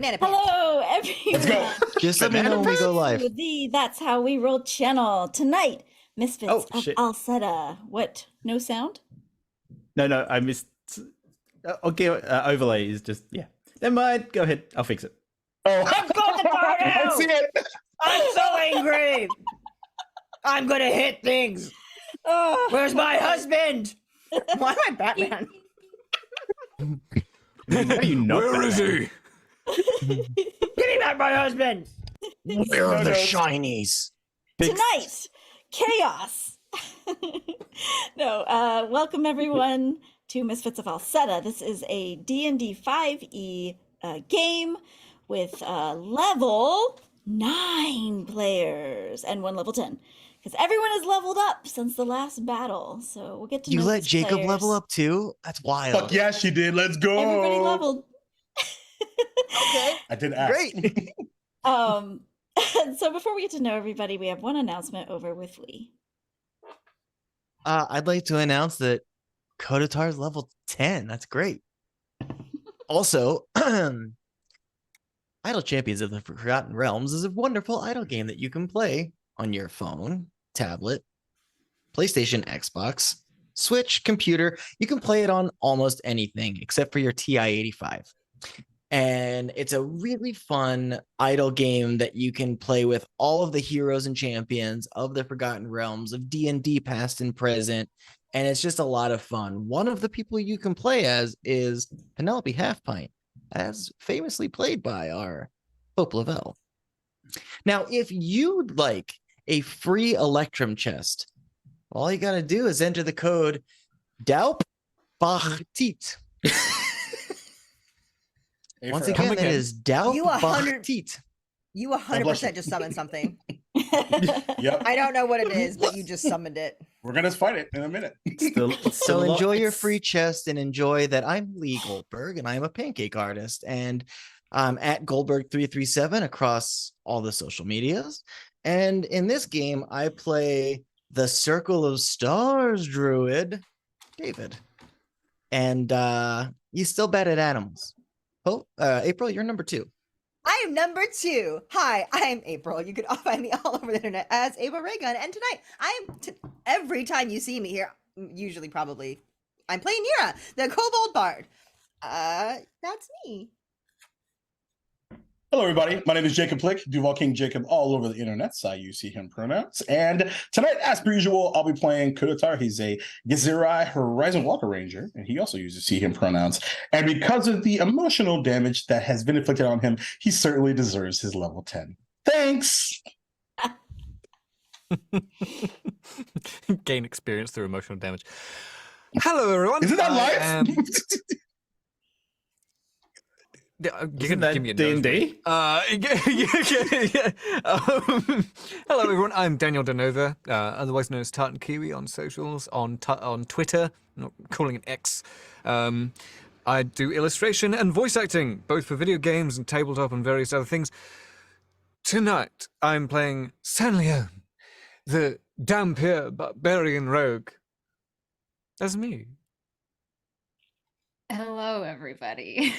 Banana pants. Hello, everyone. Let's go. Just let me know when we go live. To the That's How We Roll channel. Tonight, Misfits Oh, of shit. Alseta. What? No sound? No, I missed. Okay, overlay is just, yeah. Never mind, go ahead, I'll fix it. I'm Kotatar I now! see it. I'm so angry! I'm gonna hit things! Oh, Where's my husband? Why am I Batman? How are you not Where is he? Give me back my husband! Where are the shinies? Tonight, chaos. Welcome everyone to Misfits of Alseta. This is a D&D 5e game with level 9 players and one level 10. Because everyone has leveled up since the last battle, so we'll get to know You let these Jacob players. level up too? That's wild. Fuck yeah, she did, let's go. Everybody leveled. Okay. I did ask. Great. So before we get to know everybody, we have one announcement over with Lee. I'd like to announce that Kotatar's level 10. That's great. Also, Idle Champions of the Forgotten Realms is a wonderful idle game that you can play on your phone, tablet, PlayStation, Xbox, Switch, computer. You can play it on almost anything except for your TI-85. And it's a really fun idle game that you can play with all of the heroes and champions of the Forgotten Realms of D&D past and present. And it's just a lot of fun. One of the people you can play as is Penelope Halfpint, as famously played by our Pope LaVelle. Now, if you'd like a free Electrum chest, all you got to do is enter the code DAUPBACHTIT. Once again, that is DAUPBACHTIT. You 100% just summoned something. Yep, I don't know what it is, but you just summoned it. we're gonna fight it in a minute. So enjoy your free chest and enjoy that I'm Lee Goldberg and I'm a pancake artist and I'm at Goldberg337 across all the social medias. And in this game, I play the Circle of Stars Druid, David. And he's still bad at animals. Oh, April, you're number 2. I am number 2. Hi, I'm April. You can find me all over the internet as Ava Raygun. And tonight, every time you see me here, usually probably, I'm playing Nira, the Kobold Bard. That's me. Hello, everybody. My name is Jacob Plicque, Duval King Jacob, all over the internet. I use he, him pronouns. And tonight, as per usual, I'll be playing Kotatar. He's a Githzerai Horizon Walker Ranger, and he also uses he, him pronouns. And because of the emotional damage that has been inflicted on him, he certainly deserves his level 10. Thanks! Gain experience through emotional damage. Hello, everyone. Isn't that live? You can give me a D&D? Hello, everyone. I'm Daniel Denova, otherwise known as Tartan Kiwi on socials, on Twitter, not calling it X. I do illustration and voice acting, both for video games and tabletop and various other things. Tonight, I'm playing Sanleon, the Dhampir Barbarian rogue. That's me. Hello, everybody.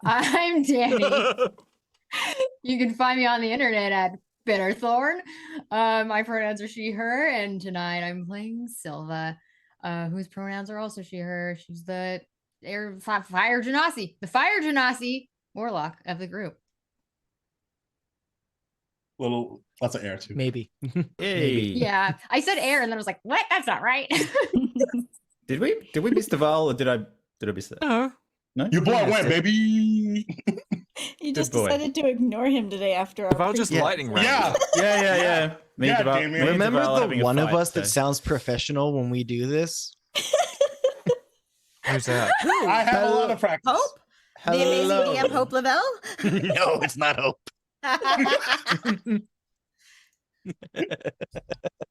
I'm Dani. You can find me on the internet at Bitterthorn. My pronouns are she, her, and tonight I'm playing Silva, whose pronouns are also she, her. She's the Fire Genasi, Warlock of the group. Lots of air, too. Maybe. Hey. Yeah, I said air, and then I was like, what? That's not right. Did we miss Duval, or did I miss that? No. No? Your boy went, baby! You just boy. decided to ignore him today after our Duval just Yeah. lightning round. Yeah! Yeah. Me and Yeah, Duval- Damien. me and Remember Duval the having a one of fight, us that so- sounds professional when we do this? Who's that? I have a lot of practice. Hope? The amazing DM Hope LaVelle? No, it's not Hope.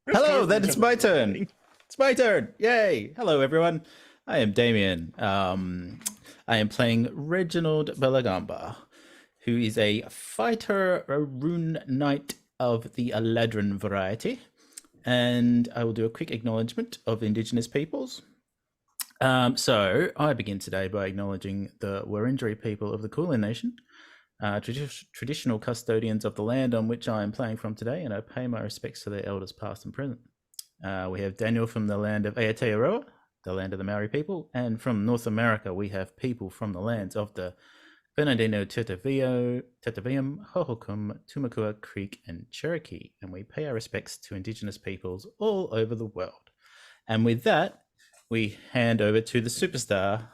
Hello, then it's my turn. It's my turn. Yay. Hello, everyone. I am Damien. I am playing Reginald Bellagamba, who is a fighter, a rune knight of the Eladrin variety. And I will do a quick acknowledgement of Indigenous peoples. So I begin today by acknowledging the Wurundjeri people of the Kulin Nation, traditional custodians of the land on which I am playing from today, and I pay my respects to their elders past and present. We have Daniel from the land of Aotearoa, the land of the Maori people, and from North America we have people from the lands of the Bernardino, Tetavium, Hohokam, Tumakua, Creek, and Cherokee, and we pay our respects to Indigenous peoples all over the world. And with that, we hand over to the superstar,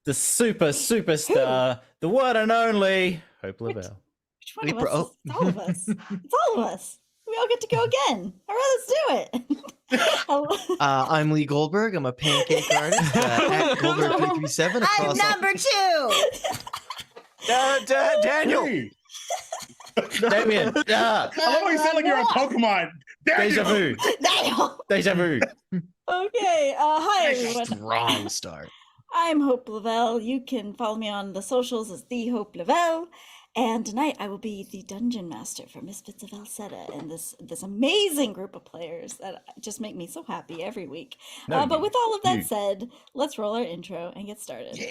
the superstar, the one and only Hope LaVelle. Which one of us? It's all of us. It's all of us. We all get to go again. All right, let's do it. I'm Lee Goldberg. I'm a pancake artist at Goldberg337. I'm number 2. Daniel. Hey, Damien. I love how you sound like you're on Pokemon. Deja vu. Daniel. Deja vu. Okay. Hi, everyone. Strong start. I'm Hope LaVelle. You can follow me on the socials as the Hope LaVelle. And tonight I will be the dungeon master for Misfits of Alseta and this amazing group of players that just make me so happy every week. But with all of that said, let's roll our intro and get started. Yeah.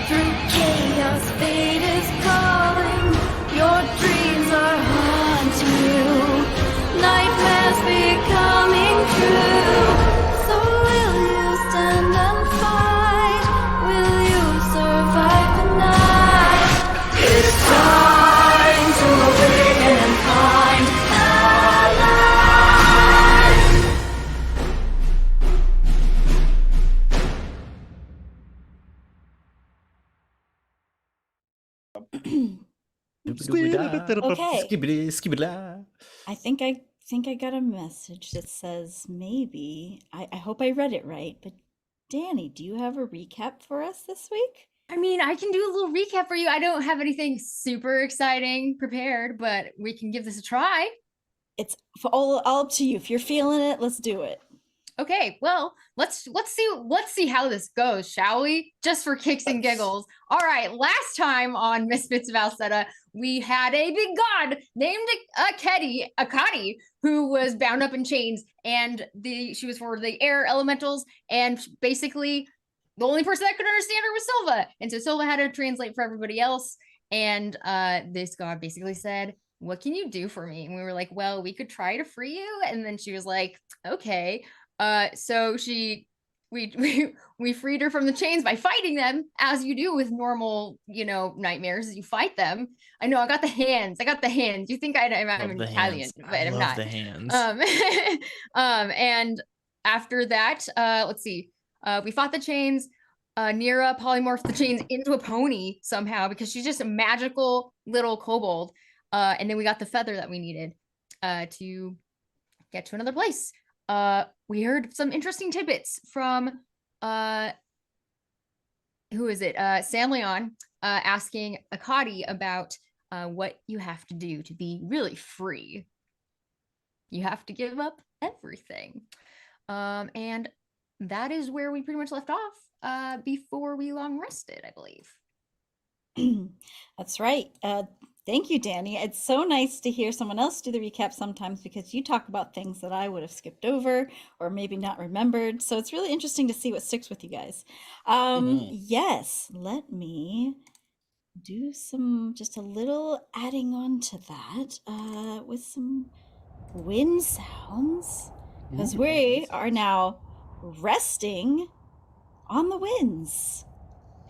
Through chaos, fate is calling. Your dreams are haunting you. Nightmares becoming true. So will you stand and fight? Will you survive the night? It's time to awaken and find Okay. I think I got a message that says maybe I hope I read it right, but Dani, do you have a recap for us this week? I mean, I can do a little recap for you. I don't have anything super exciting prepared, but we can give this a try. It's all up to you. If you're feeling it, let's do it. Okay, well, let's see how this goes, shall we? Just for kicks and giggles. All right, last time on Misfits of Alseta, we had a big god named Akadi, who was bound up in chains, and she was for the air elementals, and basically the only person that could understand her was Silva. And so Silva had to translate for everybody else, and this god basically said, "What can you do for me?" And we were like, "Well, we could try to free you." And then she was like, "Okay." So we freed her from the chains by fighting them, as you do with normal, nightmares. You fight them. I know I got the hands. You think I'm Italian, but I'm not. The hands. And after that, let's see. We fought the chains. Nira polymorphed the chains into a pony somehow because she's just a magical little kobold. And then we got the feather that we needed to get to another place. We heard some interesting tidbits from who is it? Sam Leon asking Akadi about what you have to do to be really free. You have to give up everything. And that is where we pretty much left off before we long rested, I believe. That's right. Thank you, Dani. It's so nice to hear someone else do the recap sometimes because you talk about things that I would have skipped over or maybe not remembered. So it's really interesting to see what sticks with you guys. Yes, let me do just a little adding on to that with some wind sounds because we are now resting on the winds.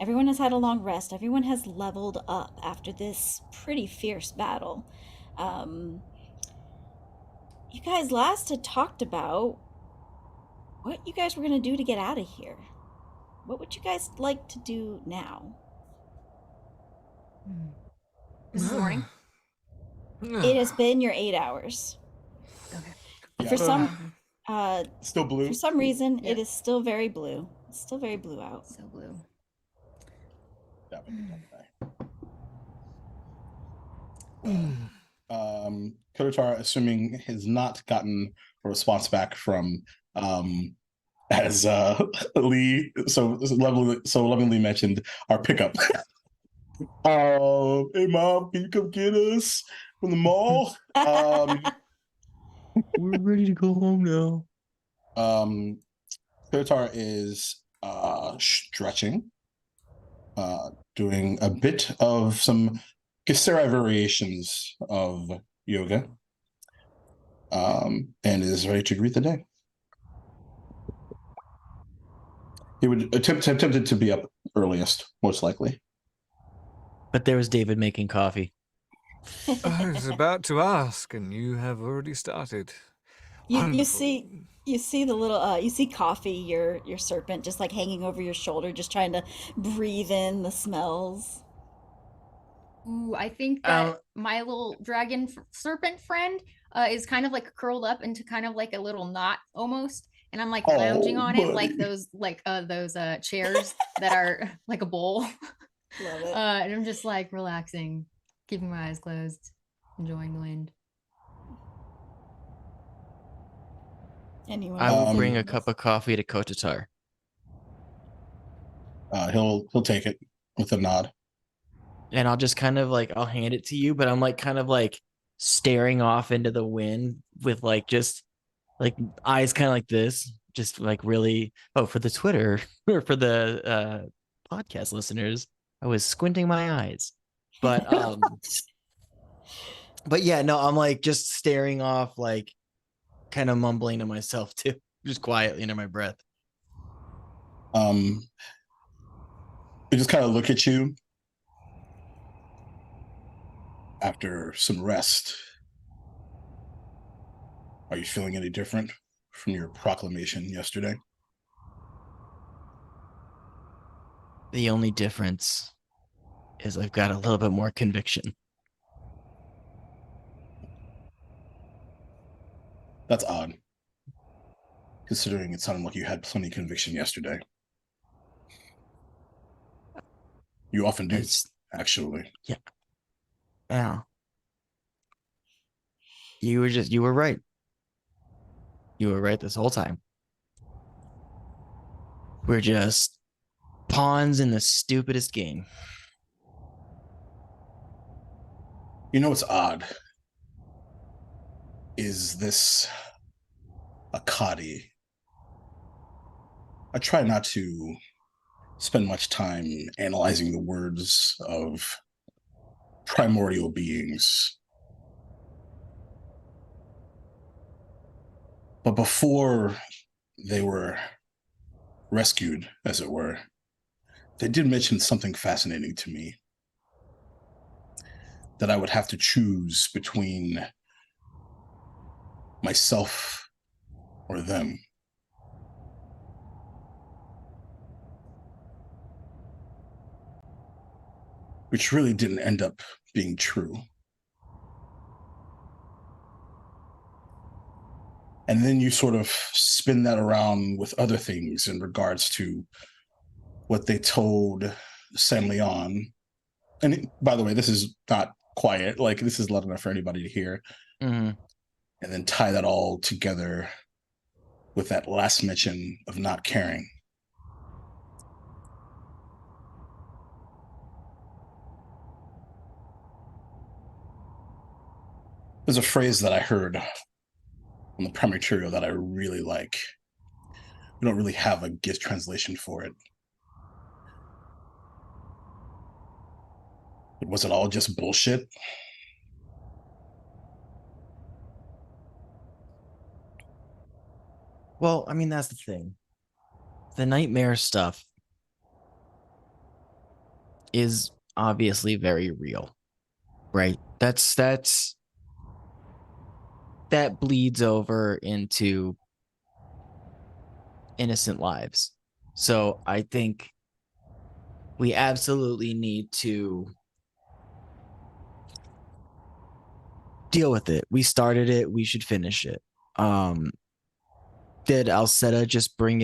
Everyone has had a long rest. Everyone has leveled up after this pretty fierce battle. You guys last had talked about what you guys were going to do to get out of here. What would you guys like to do now? This morning. It has been your 8 hours. Okay. For Still blue. For some reason, it is still very blue. It's still very blue out. So blue. That would be done. Kotatar, assuming has not gotten a response back from as Lee so lovingly mentioned our pickup. Hey mom, can you come get us from the mall? We're ready to go home now. Kotatar is stretching, doing a bit of some Githzerai variations of yoga, and is ready to greet the day. He would attempted to be up earliest, most likely. But there was David making coffee. I was about to ask, and you have already started. You Wonderful. see the little you see Coffee, your serpent, just like hanging over your shoulder, just trying to breathe in the smells. Ooh, I think that my little dragon serpent friend is kind of like curled up into kind of like a little knot almost, and I'm like lounging on it like those chairs that are like a bowl. Love it. And I'm just like relaxing, keeping my eyes closed, enjoying the wind. Anyone I will else? bring a cup of coffee to Kotatar. He'll take it with a nod. And I'll just kind of like, I'll hand it to you, but I'm like kind of like staring off into the wind with like just like eyes kind of like this, just like really, for the Twitter or for the podcast listeners, I was squinting my eyes. But but yeah, no, I'm like just staring off, like kind of mumbling to myself too, just quietly under my breath. We just kind of look at you after some rest. Are you feeling any different from your proclamation yesterday? The only difference is I've got a little bit more conviction. That's odd, considering it sounded like you had plenty of conviction yesterday. You often do, actually. Yeah. Yeah. You were right. You were right this whole time. We're just pawns in the stupidest game. You know what's odd? Is this Akadi? I try not to spend much time analyzing the words of primordial beings. But before they were rescued, as it were, they did mention something fascinating to me. That I would have to choose between myself or them. Which really didn't end up being true. And then you sort of spin that around with other things in regards to what they told San Leon. And by the way, this is not quiet. Like, this is loud enough for anybody to hear. Mm-hmm. And then tie that all together with that last mention of not caring. There's a phrase that I heard on the primary material that I really like. We don't really have a Gith translation for it. But was it all just bullshit? Well, I mean, that's the thing. The nightmare stuff is obviously very real, right? That bleeds over into innocent lives. So I think we absolutely need to deal with it. We started it, we should finish it. Did Alseta just bring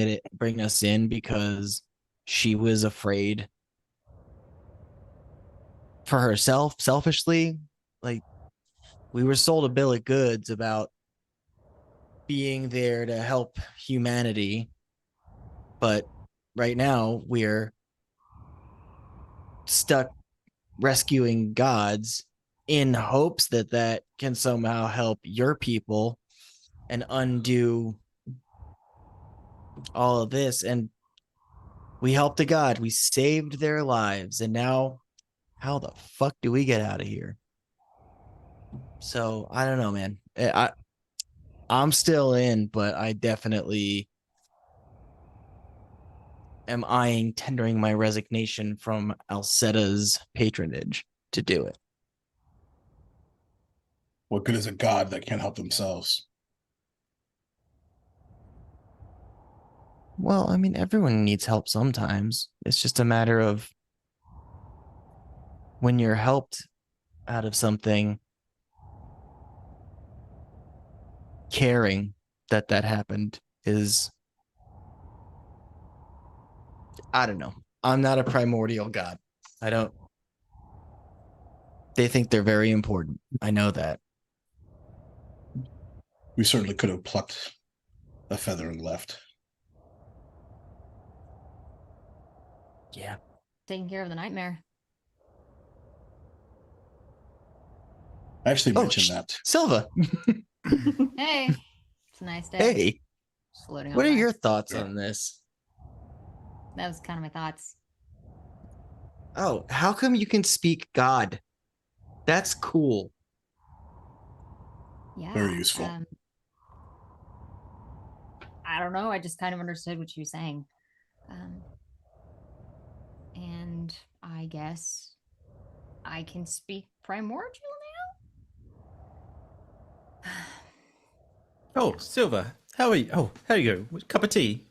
us in because she was afraid for herself, selfishly? Like we were sold a bill of goods about being there to help humanity, but right now we're stuck rescuing gods in hopes that that can somehow help your people and undo all of this. And we helped a god, we saved their lives, and now how the fuck do we get out of here? So I don't know, man. I'm still in, but I definitely am eyeing tendering my resignation from Alseta's patronage to do it. What good is a god that can't help themselves? Well, I mean, everyone needs help sometimes. It's just a matter of when you're helped out of something, caring that that happened is, I don't know. I'm not a primordial god. I don't. They think they're very important. I know that. We certainly could have plucked a feather and left. Yeah. Taking care of the nightmare. I actually Oh, mentioned that. Silva. Hey, it's a nice day. Hey, Just floating what on are by. your thoughts on this? That was kind of my thoughts. Oh, how come you can speak God? That's cool. Yeah. Very useful. I don't know. I just kind of understood what you were saying. And I guess I can speak primordial now? Oh, Silva, how are you? Oh, how you go? Cup of tea?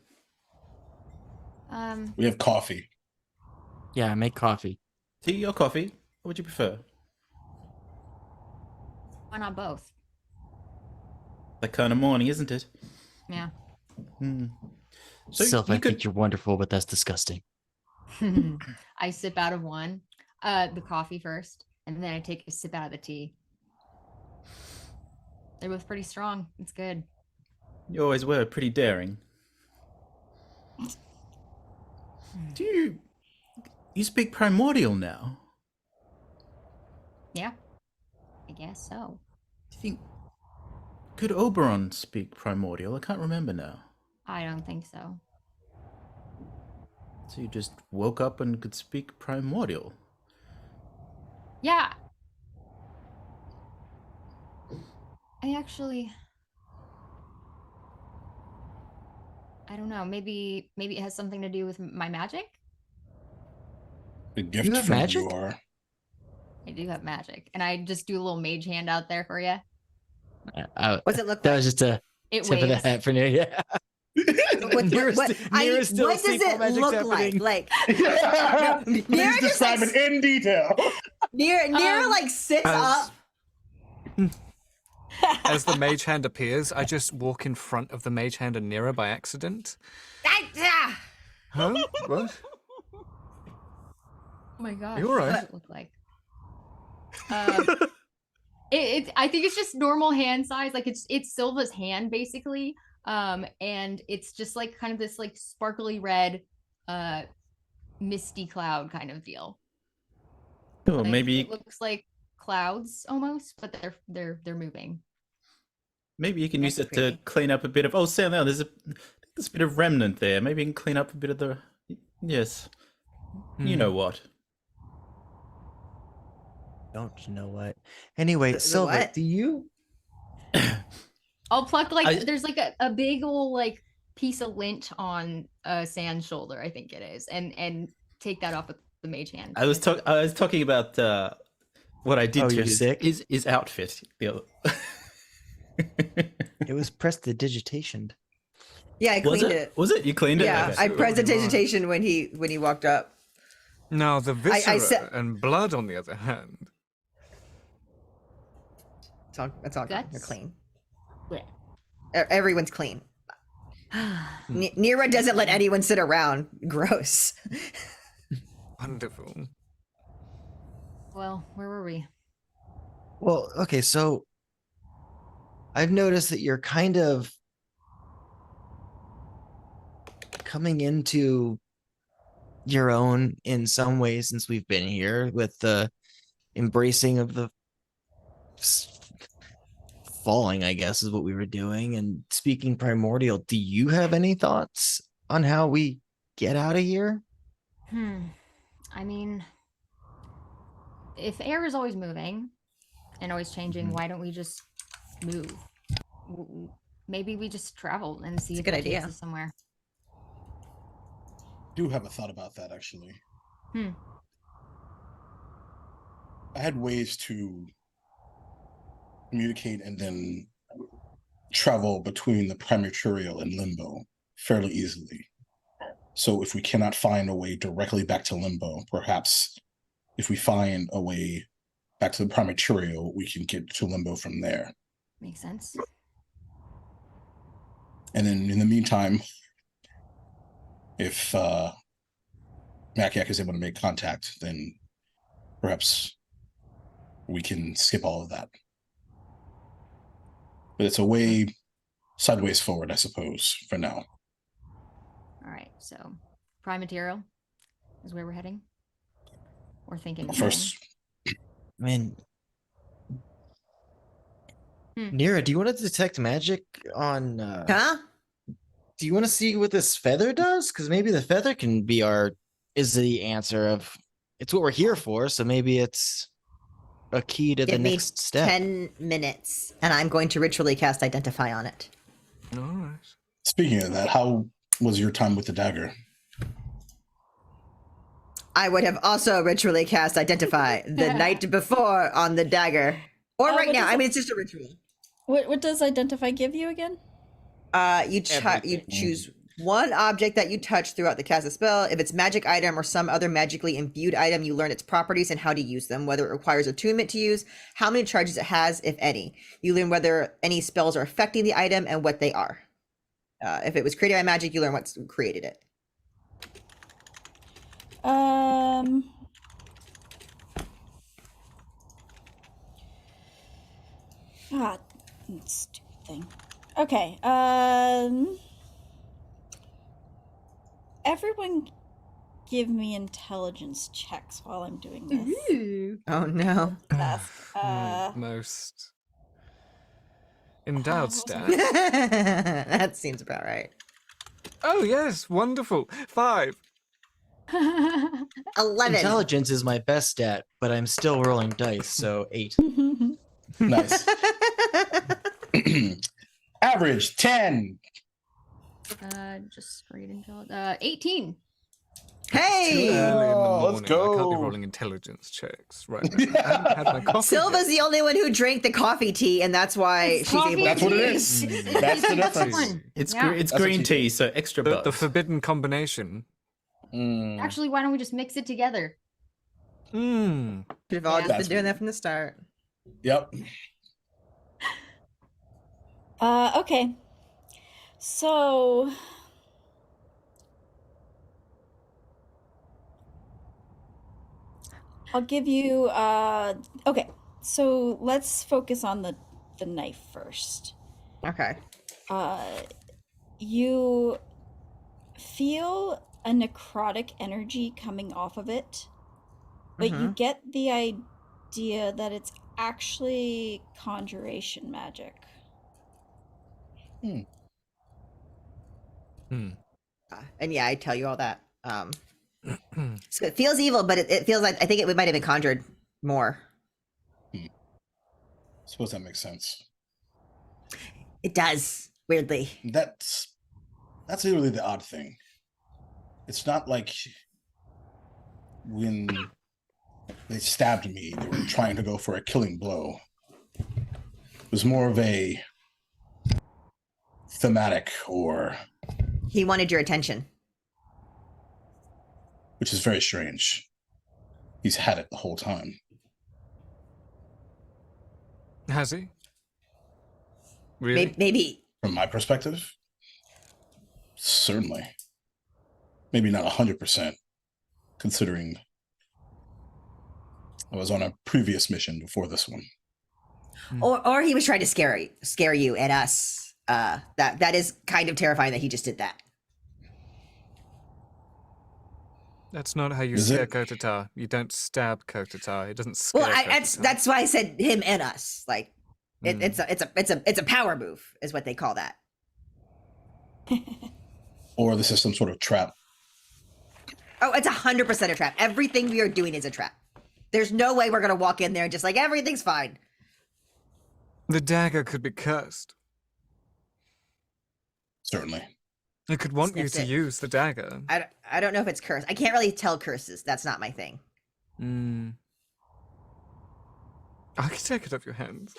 We have coffee. Yeah, make coffee. Tea or coffee? What would you prefer? Why not both? That kind of morning, isn't it? Yeah. So Silva, you I could... think you're wonderful, but that's disgusting. I sip out of one, the coffee first, and then I take a sip out of the tea. They're both pretty strong. It's good. You always were pretty daring. Do you speak primordial now? Yeah. I guess so. Do you think... Could Oberon speak primordial? I can't remember now. I don't think so. So you just woke up and could speak primordial? Yeah. I don't know. Maybe it has something to do with my magic. A gift You have from magic? you are. I do have magic, and I just do a little mage hand out there for you. What's it look That like? was just a It tip of the waves. hat for Nira. Yeah. What does it look like? Like, no, Please Nira just describe like, it in detail. Nira like sits up. As the mage hand appears, I just walk in front of the mage hand and Nira by accident. Huh? What? Oh my gosh. You all right? What does it look like? I think it's just normal hand size. Like it's Silva's hand basically. And it's just like kind of this like sparkly red, misty cloud kind of deal. Oh, Like, maybe it looks like clouds almost, but they're moving. maybe you can use That's it to pretty. clean up a bit of... Oh, say now, there's a bit of remnant there. Maybe you can clean up a bit of the... Yes. You know what. Don't you know what? Anyway, The Silva, what? do you? I'll pluck like I- there's like a big old like piece of lint on Sand's shoulder, I think it is, and take that off with the mage hand. I was talking about what I did Oh, to you're his, sick? his outfit. The other... It was prestidigitation. Yeah, I Was cleaned it? it. Was it? You cleaned it? Yeah, Okay. I presentation when he walked up. Now, the viscera said- and blood, on the other hand. It's all good. They're Guts? clean. Blech. Everyone's clean. Nira doesn't let anyone sit around. Gross. Wonderful. Well, where were we? Well, okay, so I've noticed that you're kind of coming into your own in some ways since we've been here with the embracing of the falling, I guess, is what we were doing. And speaking primordial, do you have any thoughts on how we get out of here? I mean, if air is always moving and always changing, why don't we just move? Maybe we just travel and see if good it takes idea. us somewhere. Do have a thought about that, actually. Hmm. I had ways to communicate and then travel between the Primordial and Limbo fairly easily. So if we cannot find a way directly back to Limbo, perhaps if we find a way back to the Primordial, we can get to Limbo from there. Makes sense. And then in the meantime, if Maciak is able to make contact, then perhaps we can skip all of that. But it's a way sideways forward, I suppose, for now. All right, so prime material is where we're heading. We're thinking of First, I mean, Hmm. Nira, do you want to detect magic on? Huh? Do you want to see what this feather does? Because maybe the feather can be is the answer of. It's what we're here for. So maybe it's a key to Give the me next step. 10 minutes, and I'm going to ritually cast Identify on it. All right. speaking of that, how was your time with the dagger? I would have also ritually cast Identify the night before on the dagger. Or right what now. does I it- mean, it's just a ritual. What does Identify give you again? You choose one object that you touch throughout the cast of spell. If it's magic item or some other magically imbued item, you learn its properties and how to use them, whether it requires attunement to use, how many charges it has, if any. You learn whether any spells are affecting the item and what they are. If it was created by magic, you learn what's created it. Stupid thing. Okay. Everyone give me intelligence checks while I'm doing this. Ooh. Oh no. That's, Most endowed stat. That seems about right. Oh yes, wonderful. 5. 11. Intelligence is my best stat, but I'm still rolling dice, so 8. Nice. Average 10. Just straight intelligence. 18. Hey! Early in the Oh, morning. let's I can't go. be rolling intelligence checks right now. I haven't had my coffee Silva's the only one who drank the coffee tea, and that's why It's she's coffee able That's to what it tea. is. It's That's the the best difference. one. It's Yeah. it's That's green what you tea, so extra yet. buzz. The forbidden combination. Mm. Actually, why don't we just mix it together? Mmm. We've all Yeah. just been doing that from the start. Yep. Okay. So I'll give you okay. So let's focus on the knife first. Okay. You feel a necrotic energy coming off of it, but you get the idea that it's actually conjuration magic. And yeah, I tell you all that. So it feels evil, but it feels like I think it might have been conjured more. Suppose that makes sense. It does, weirdly. That's really the odd thing. It's not like when they stabbed me, they were trying to go for a killing blow. It was more of a thematic, or He wanted your attention. which is very strange. He's had it the whole time. Has he? Really? Maybe. From my perspective, certainly. Maybe not 100%, considering I was on a previous mission before this one. Or he was trying to scare you and us. That is kind of terrifying that he just did that. That's not how you Is scare it? Kotatar. You don't stab Kotatar. It doesn't scare Well, Kotatar. that's why I said him and us. Like, Mm. it's a power move, is what they call that. Or this is some sort of trap. Oh, it's 100% a trap. Everything we are doing is a trap. There's no way we're gonna walk in there and just like everything's fine. The dagger could be cursed. Certainly. It could want you Sniffs to it. use the dagger. I don't know if it's cursed. I can't really tell curses. That's not my thing. Mm. I could take it off your hands.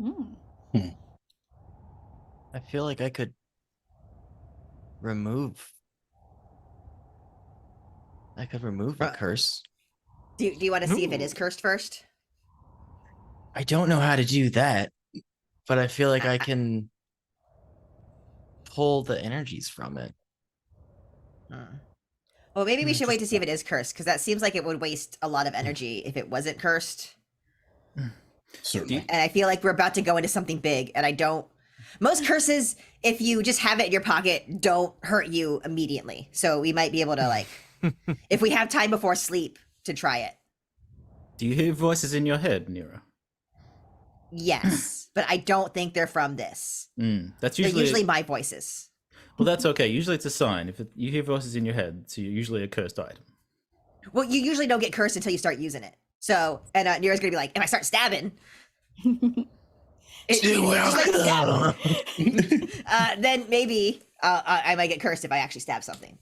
Mm. I feel like I could remove. The curse. Do you want to see if it Ooh. is cursed first? I don't know how to do that, but I feel like I can pull the energies from it. Well, maybe we Mm, should wait just- to see if it is cursed, because that seems like it would waste a lot of energy if it wasn't cursed. Certainly. And I feel like we're about to go into something big, and I don't. Most curses, if you just have it in your pocket, don't hurt you immediately. So we might be able to, like, if we have time before sleep, to try it. Do you hear voices in your head, Nira? Yes, but I don't think they're from this. That's They're usually, usually my voices. well. That's okay. Usually, it's a sign. If you hear voices in your head, it's usually a cursed item. Well, you usually don't get cursed until you start using it. So, and Nira's gonna be like, if I start stabbing, just like stab. Then maybe I might get cursed if I actually stab something.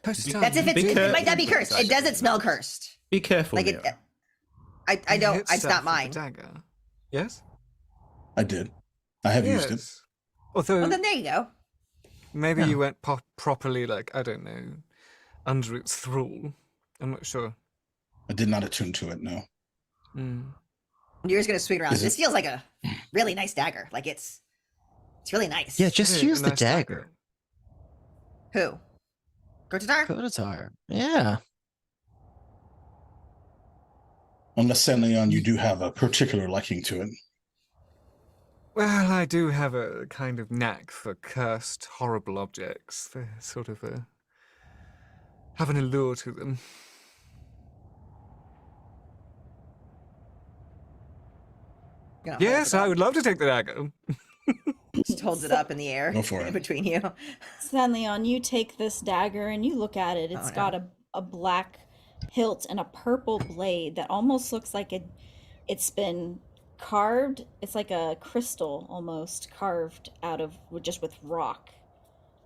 Kotatar, That's if you it's. did It might not be hit cursed. the It doesn't dagger. smell cursed. Be careful, Like Nira. I You don't. hit It's Seth not with the mine. dagger. Yes? I did. I have used it. Yes. Although Well, then there you go. maybe you went properly, like, I don't know, under its thrall. I'm not sure. I did not attune to it, no. Mm. Nira's gonna swing around. Is This it- feels like a really nice dagger. Like it's really nice. Yeah, just Hey, use a the nice dagger. Who? Kotatar? Kotatar. Yeah. Unless Sanleon, you do have a particular liking to it. Well, I do have a kind of knack for cursed, horrible objects. They sort of have an allure to them. Gonna hold Yes, it I up. would love to take the dagger. Just holds it up in the air. Go for it. Between you. Sanleon, you take this dagger and you look at it. It's no. got a black hilt and a purple blade that almost looks like it's been carved. It's like a crystal almost carved out of just with rock.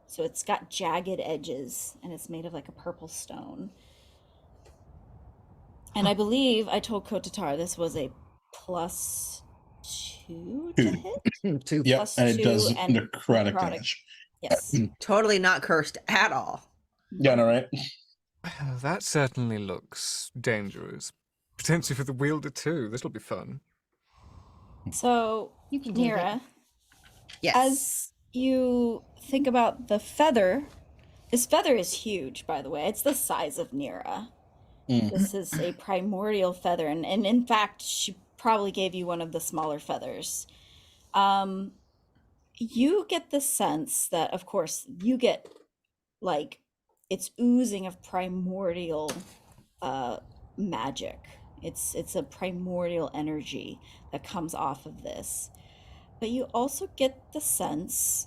So it's got jagged edges and it's made of like a purple stone. And I believe I told Kotatar this was a +2 to Two. hit. Two. Yep, Plus and it does 2 and necrotic necrotic. damage. Yes. Totally not cursed at all. Yeah, all right. Well, that certainly looks dangerous. Potentially for the wielder too. This'll be fun. So, You can take it. Nira, Yes. as you think about the feather, this feather is huge, by the way. It's the size of Nira. This is a primordial feather, and in fact, she probably gave you one of the smaller feathers. You get the sense that, of course, you get like it's oozing of primordial magic. It's a primordial energy that comes off of this. But you also get the sense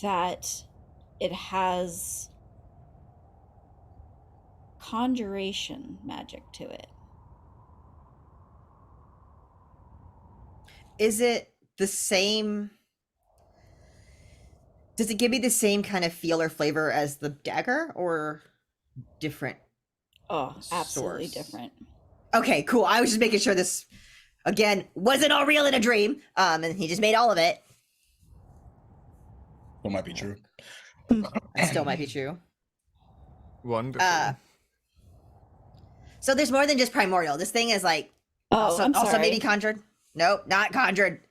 that it has conjuration magic to it. Is it the same? Does it give me the same kind of feel or flavor as the dagger, or different? Oh, absolutely Source. different. Okay, cool. I was just making sure this, again, wasn't all real in a dream. And he just made all of it. That might be true. Still might be true. Wonderful. So there's more than just primordial. This thing is like Oh, also, I'm sorry. also maybe conjured. Nope, not conjured.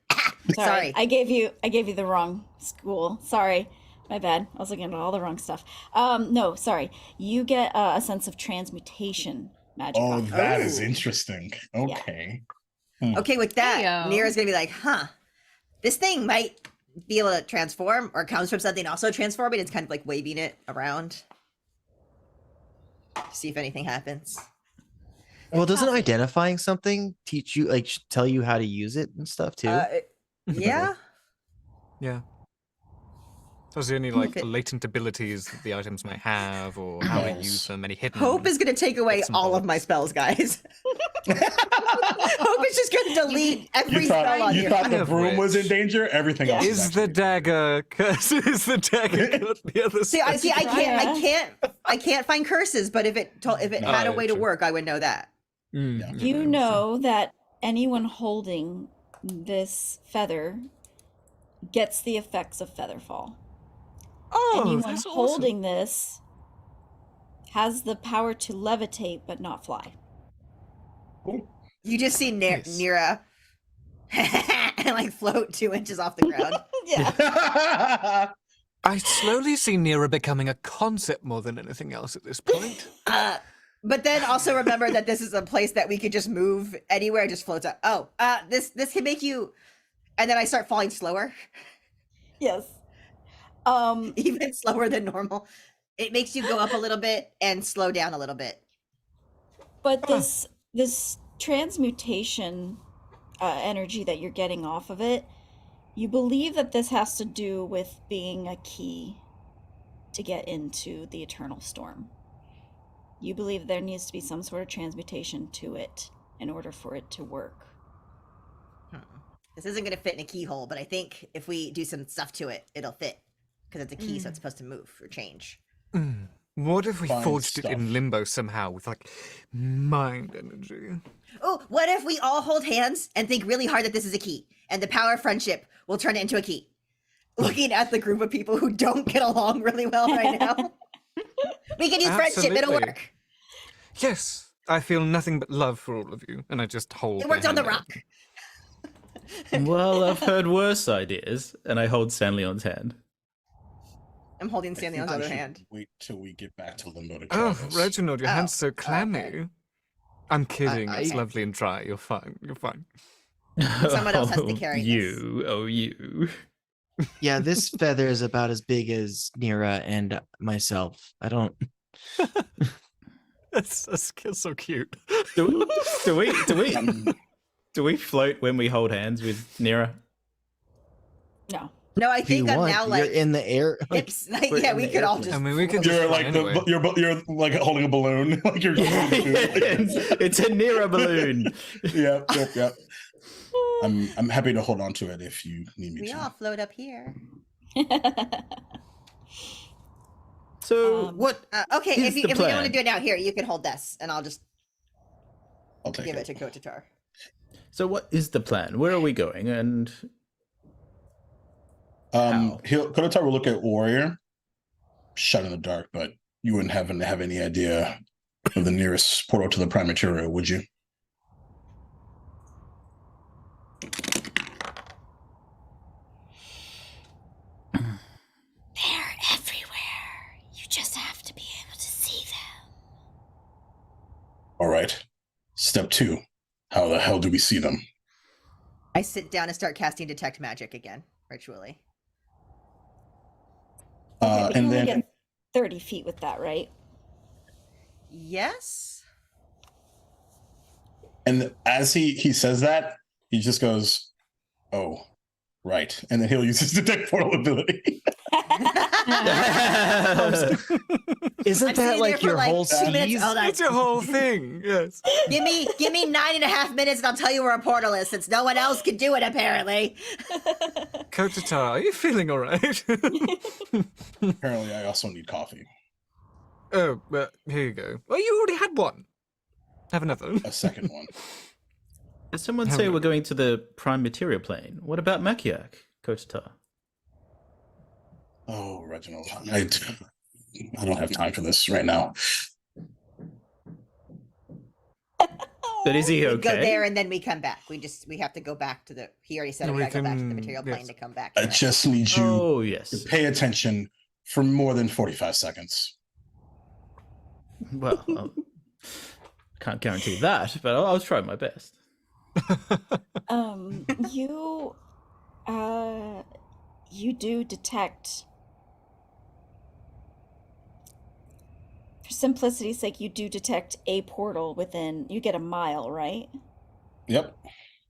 Sorry. I gave you the wrong school. Sorry. My bad. I was looking at all the wrong stuff. No, sorry. You get a sense of transmutation magic. Oh, off of that it. is interesting. Okay. Okay, with that, Heyo. Nira's gonna be like, huh, this thing might be able to transform or comes from something also transforming. It's kind of like waving it around. See if anything happens. Well, doesn't identifying something teach you, like, tell you how to use it and stuff too? Yeah. Yeah. Those are the only like Okay. latent abilities that the items might have, or how to use them. Any hidden. Hope is gonna take away bits and all of my bobs. spells, guys. Hope is just gonna delete every You spell thought on you here. thought the Of broom was in which- danger. Everything else Is the actually- dagger curse? Is the dagger got the other? See, I Yeah. can't find curses, but if it had a way to true. work, I would know that. Yeah. You know that anyone holding this feather gets the effects of Featherfall. Oh, Anyone that's holding this has the power to levitate but not fly. You just see Nice. Nira and like float 2 inches off the ground. Yeah. I slowly see Nira becoming a concept more than anything else at this point. But then also remember that this is a place that we could just move anywhere. It just floats out. Oh, this can make you, and then I start falling slower, Yes. even slower than normal. It makes you go up a little bit and slow down a little bit. But this transmutation energy that you're getting off of it, you believe that this has to do with being a key to get into the Eternal Storm. You believe there needs to be some sort of transmutation to it in order for it to work. This isn't going to fit in a keyhole, but I think if we do some stuff to it, it'll fit because it's a key, so it's supposed to move or change. What if we Fine forged it stuff. in limbo somehow with like mind energy? Oh, what if we all hold hands and think really hard that this is a key, and the power of friendship will turn it into a key? Looking at the group of people who don't get along really well right now, we can use friendship. It'll Absolutely. work. Yes, I feel nothing but love for all of you, and I just hold. It their worked on the hand out. rock. Well, I've heard worse ideas, and I hold Sanleon's hand. I'm holding I Stanley think on we the other should hand. Wait till we get back to Limbo to try Oh, this. Reginald, your Oh, hand's so clammy. okay. I'm kidding. I- It's lovely and dry. You're fine. You're fine. Someone else has to Oh, carry this. you. Oh, you. Yeah, this feather is about as big as Nira and myself. I don't. That's so cute. Do we Um, do we float when we hold hands with Nira? No. No, I If you think I'm want, now you're like in the air. Like, hips. Like, we're yeah, in we the could all airplane. just. I mean, we can you're just like fly anyway. you're like holding a balloon. Like you're It's a Nira balloon. Yep. I'm happy to hold on to it if you need me We to. all float up here. So what? Okay, is if the we don't want to plan? do it now, here you can hold this, and I'll just I'll take give it. it to Kotatar. So what is the plan? Where are we going? And How? Kotatar will look at Warrior, shut in the dark, but you wouldn't have any idea of the nearest portal to the Prime Material, would you? They're everywhere. You just have to be able to see them. All right. Step 2. How the hell do we see them? I sit down and start casting Detect Magic again, virtually. Okay, but you And only then get 30 feet with that, right? Yes. and as he says that, he just goes, "Oh, right." And then he'll use his Detect Portal ability. Isn't I'm that sitting like there for your like whole 2 minutes. seas? Oh, That's your whole thing. Yes. give me 9.5 minutes, and I'll tell you where a portal is, since no one else can do it apparently. Kotatar, are you feeling all right? Apparently, I also need coffee. Oh, well, here you go. Oh, you already had one. Have another. A second one. Did someone say we're going to the Prime Material Plane? What about Makiak, Kotatar? Oh, Reginald, I don't have time for this right now. But is he We okay? go there and then we come back. We have to go back to the. He already said No, we we gotta go back to the can- material plane yes. to come back. I to it. just need you Oh to yes. pay attention for more than 45 seconds. Well, can't guarantee that, but I'll try my best. You you do detect, for simplicity's sake, you do detect a portal within, you get a mile, right? Yep.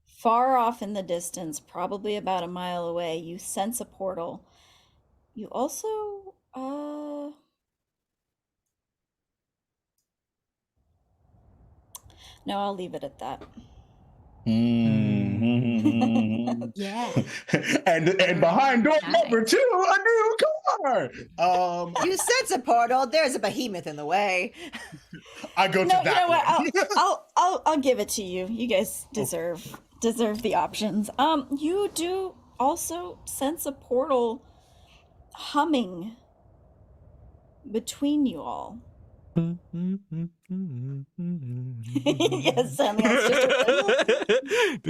Far off in the distance, probably about a mile away, you sense a portal. You also, no, I'll leave it at that. Mhm. Yeah. and behind door number 2, a new car. You sense a portal. There's a behemoth in the way. I go to No, you that know what? one. I'll give it to you. You guys deserve the options. You do also sense a portal humming between you all. Yes, Sammy, it's just a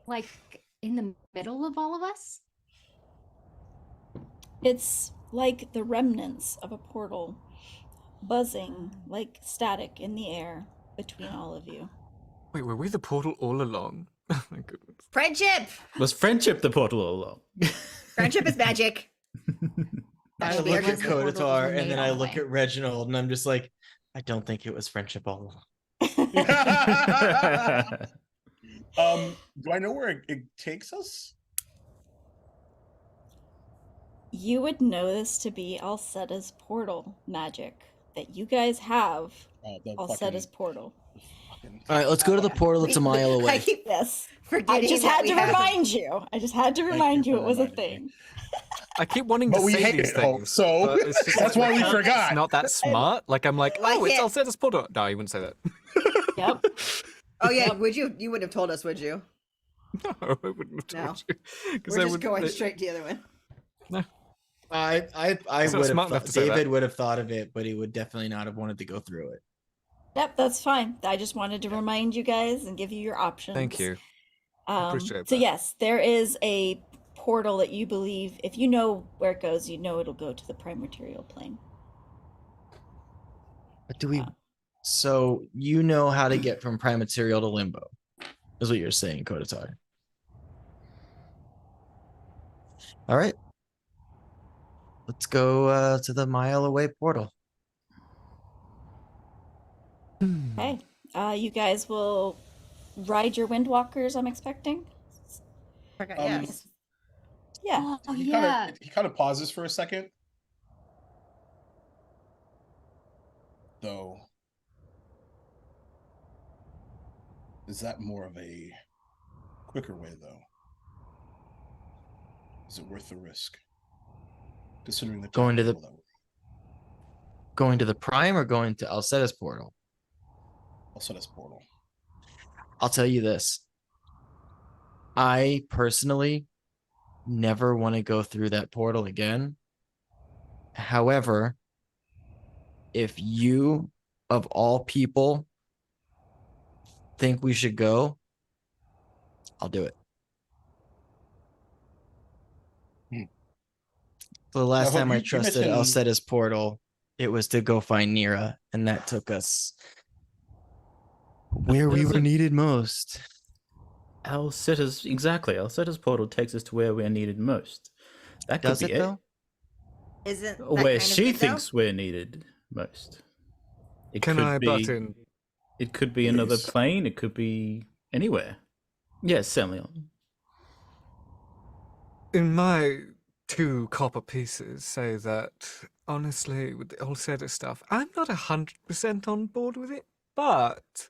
Like in the middle of all of us? It's like the remnants of a portal buzzing like static in the air between all of you. Wait, were we the portal all along? Oh my goodness. Friendship. Was friendship the portal all along? Friendship is magic. I Should be look our at answer. Kotatar and made then all I the look way. at Reginald and I'm just like, I don't think it was friendship all along. Do I know where it takes us? You would know this to be Alseta's portal magic that you guys have. The Alseta's portal. All right, let's go to the portal that's a mile I away. keep Yes. forgetting. I just that had we to have- remind you. I just had to Thank remind you you for it was a reminding me. thing. I keep wanting But to we say hate these it, Hope, things. so but it's just that's like, why we forgot. It's not that smart. Like I'm like, Why oh, it's can't- Alseta's portal. No, you wouldn't say that. Yep. Oh yeah, would you? You wouldn't have told us, would you? No, I wouldn't have No. told you. 'Cause We're I just would- going straight to the other one. I He's not would smart have enough to say that. David would have thought of it, but he would definitely not have wanted to go through it. Yep, that's fine. I just wanted to remind you guys and give you your options. Thank you. Appreciate So that. yes, there is a portal that you believe, if you know where it goes, you know it'll go to the prime material plane. But do we? So you know how to get from prime material to limbo, is what you're saying, Kotatar. All right. Let's go to the mile away portal. Okay. You guys will ride your windwalkers, I'm expecting. Yes. Yeah. Oh, He yeah. kind of pauses for a second. Though, is that more of a quicker way, though? Is it worth the risk? Considering the Going to the- people that we're- Going to the prime or going to Alseta's portal? also this portal. I'll tell you this. I personally never want to go through that portal again. However, if you, of all people, think we should go, I'll do it. The last Now, time I you trusted mentioned- Alseta's portal, it was to go find Nira, and that took us where we were needed most. Alseta's portal takes us to where we're needed most. That could Does be it though? Isn't that Where kind of she good, though? thinks we're needed most. It Can could I be, butt in? It could be another Please. plane. It could be anywhere. Yes, certainly. In my 2 copper pieces say that, honestly, with the Alseta stuff, I'm not 100% on board with it, but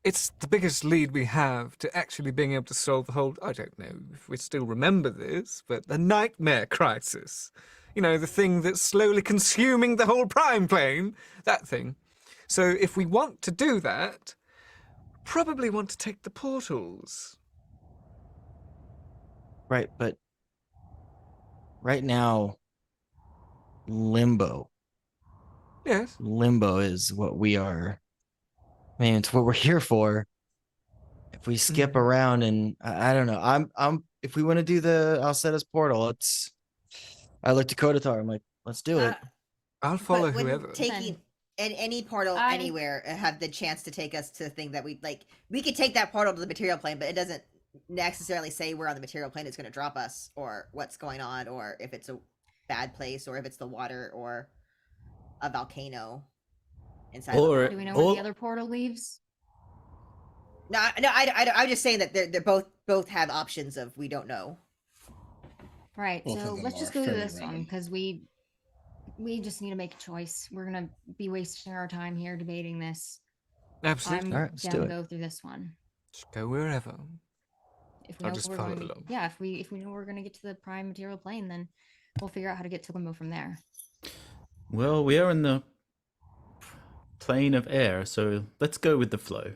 it's the biggest lead we have to actually being able to solve the whole, I don't know if we still remember this, but the nightmare crisis. You know, the thing that's slowly consuming the whole prime plane, that thing. So if we want to do that, probably want to take the portals. Right, but right now, limbo. Yes. Limbo is what we are. I mean, it's what we're here for. If we skip around and I don't know, I'm if we want to do the Alseta's portal, I look to Kotatar. I'm like, let's do it. I'll follow But when whoever. taking And any portal I- anywhere have the chance to take us to the thing that we like. We could take that portal to the material plane, but it doesn't necessarily say where on the material plane it's going to drop us, or what's going on, or if it's a bad place, or if it's the water, or a volcano inside. Or Do we know where the other portal leaves? No, I'm just saying that they're both have options of we don't know. Right. Both of So them let's just are go to fairly this one random. because we just need to make a choice. We're gonna be wasting our time here debating this. Absolutely. I'm All right, let's down do to it. go through this one. Just go wherever. If we I'll know just we're follow going, along. yeah. If we know we're gonna get to the prime material plane, then we'll figure out how to get to Limbo from there. Well, we are in the plane of air, so let's go with the flow.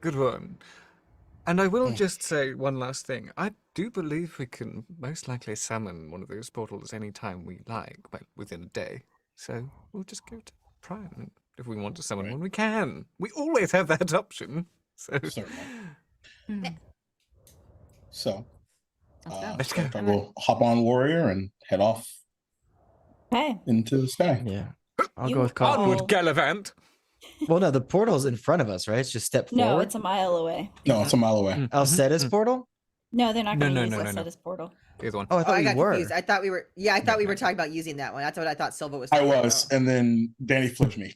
Good one. And I will just say one last thing. I do believe we can most likely summon one of those portals any time we like, well, within a day. So we'll just go to Prime. If we want to summon Right. one, we can. We always have that option. So Certainly. Hmm. So, Let's go. Let's go. I will hop on Warrior and head off Okay. into the sky. Yeah. I'll You go with coffee. onward, all- Gallivant! Well, no, the portal's in front of us, right? It's just step forward. No, it's a mile away. No, it's a mile away. Alseta's portal? No, they're not No, going to no, use no, no, no. Alseta's portal. The other one. Oh, I Oh, thought I we got were. confused. I thought we were. Yeah, I thought we were talking about using that one. That's what I thought Silva was. I talking was, about. and then Danny flipped me.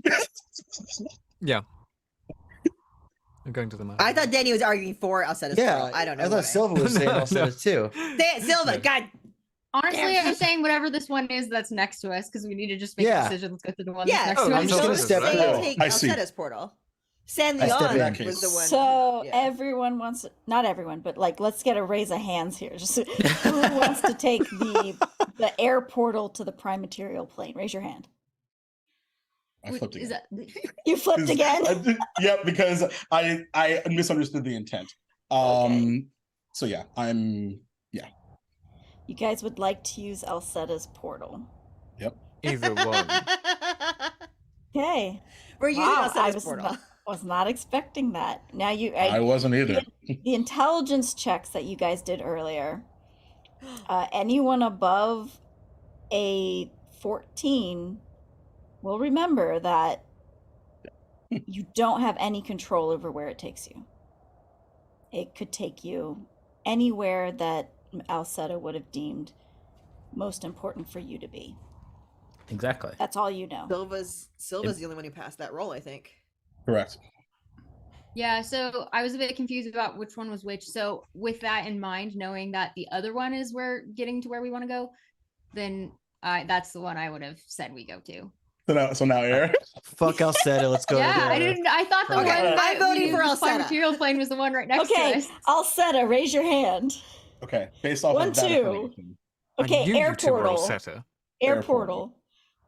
Yeah. I'm going to the map. I thought Danny was arguing for Alseta's Yeah, portal. I don't know. I thought what Silva was saying No, Alseta's too. Say it, Silva. God. Honestly, I'm saying whatever this one is that's next to us because we need to just make Yeah. a decision. Let's go through the one Yeah. that's next Oh, to I'm us. just gonna Silva's step saying through. take I see. Alseta's portal. San I step in Leon that was the one. So yeah. everyone wants, not everyone, but like, let's get a raise of hands here. Just who wants to take the air portal to the prime material plane? Raise your hand. I flipped Is again. that You flipped again. Yep, because I misunderstood the intent. So yeah, I'm You guys would like to use Alseta's portal. Either one. Okay. We're using Wow, I Alseta's portal. was not expecting that. Now I wasn't either. the intelligence checks that you guys did earlier, anyone above a 14 will remember that you don't have any control over where it takes you. It could take you anywhere that Alseta would have deemed most important for you to be. Exactly. That's all you know. Silva's the only one who passed that roll, I think. Correct. Yeah, so I was a bit confused about which one was which. So with that in mind, knowing that the other one is where getting to where we want to go, then that's the one I would have said we go to. So now air. Fuck Alseta, let's go Yeah, to I the... didn't. I thought the Okay, one that I'm voting we for used, the prime Alseta. material plane was the one right next to Okay, us. Alseta, raise your hand. Okay, based off 1, of that 2. information. Okay, I knew air you two were portal. Alseta. Air Air portal.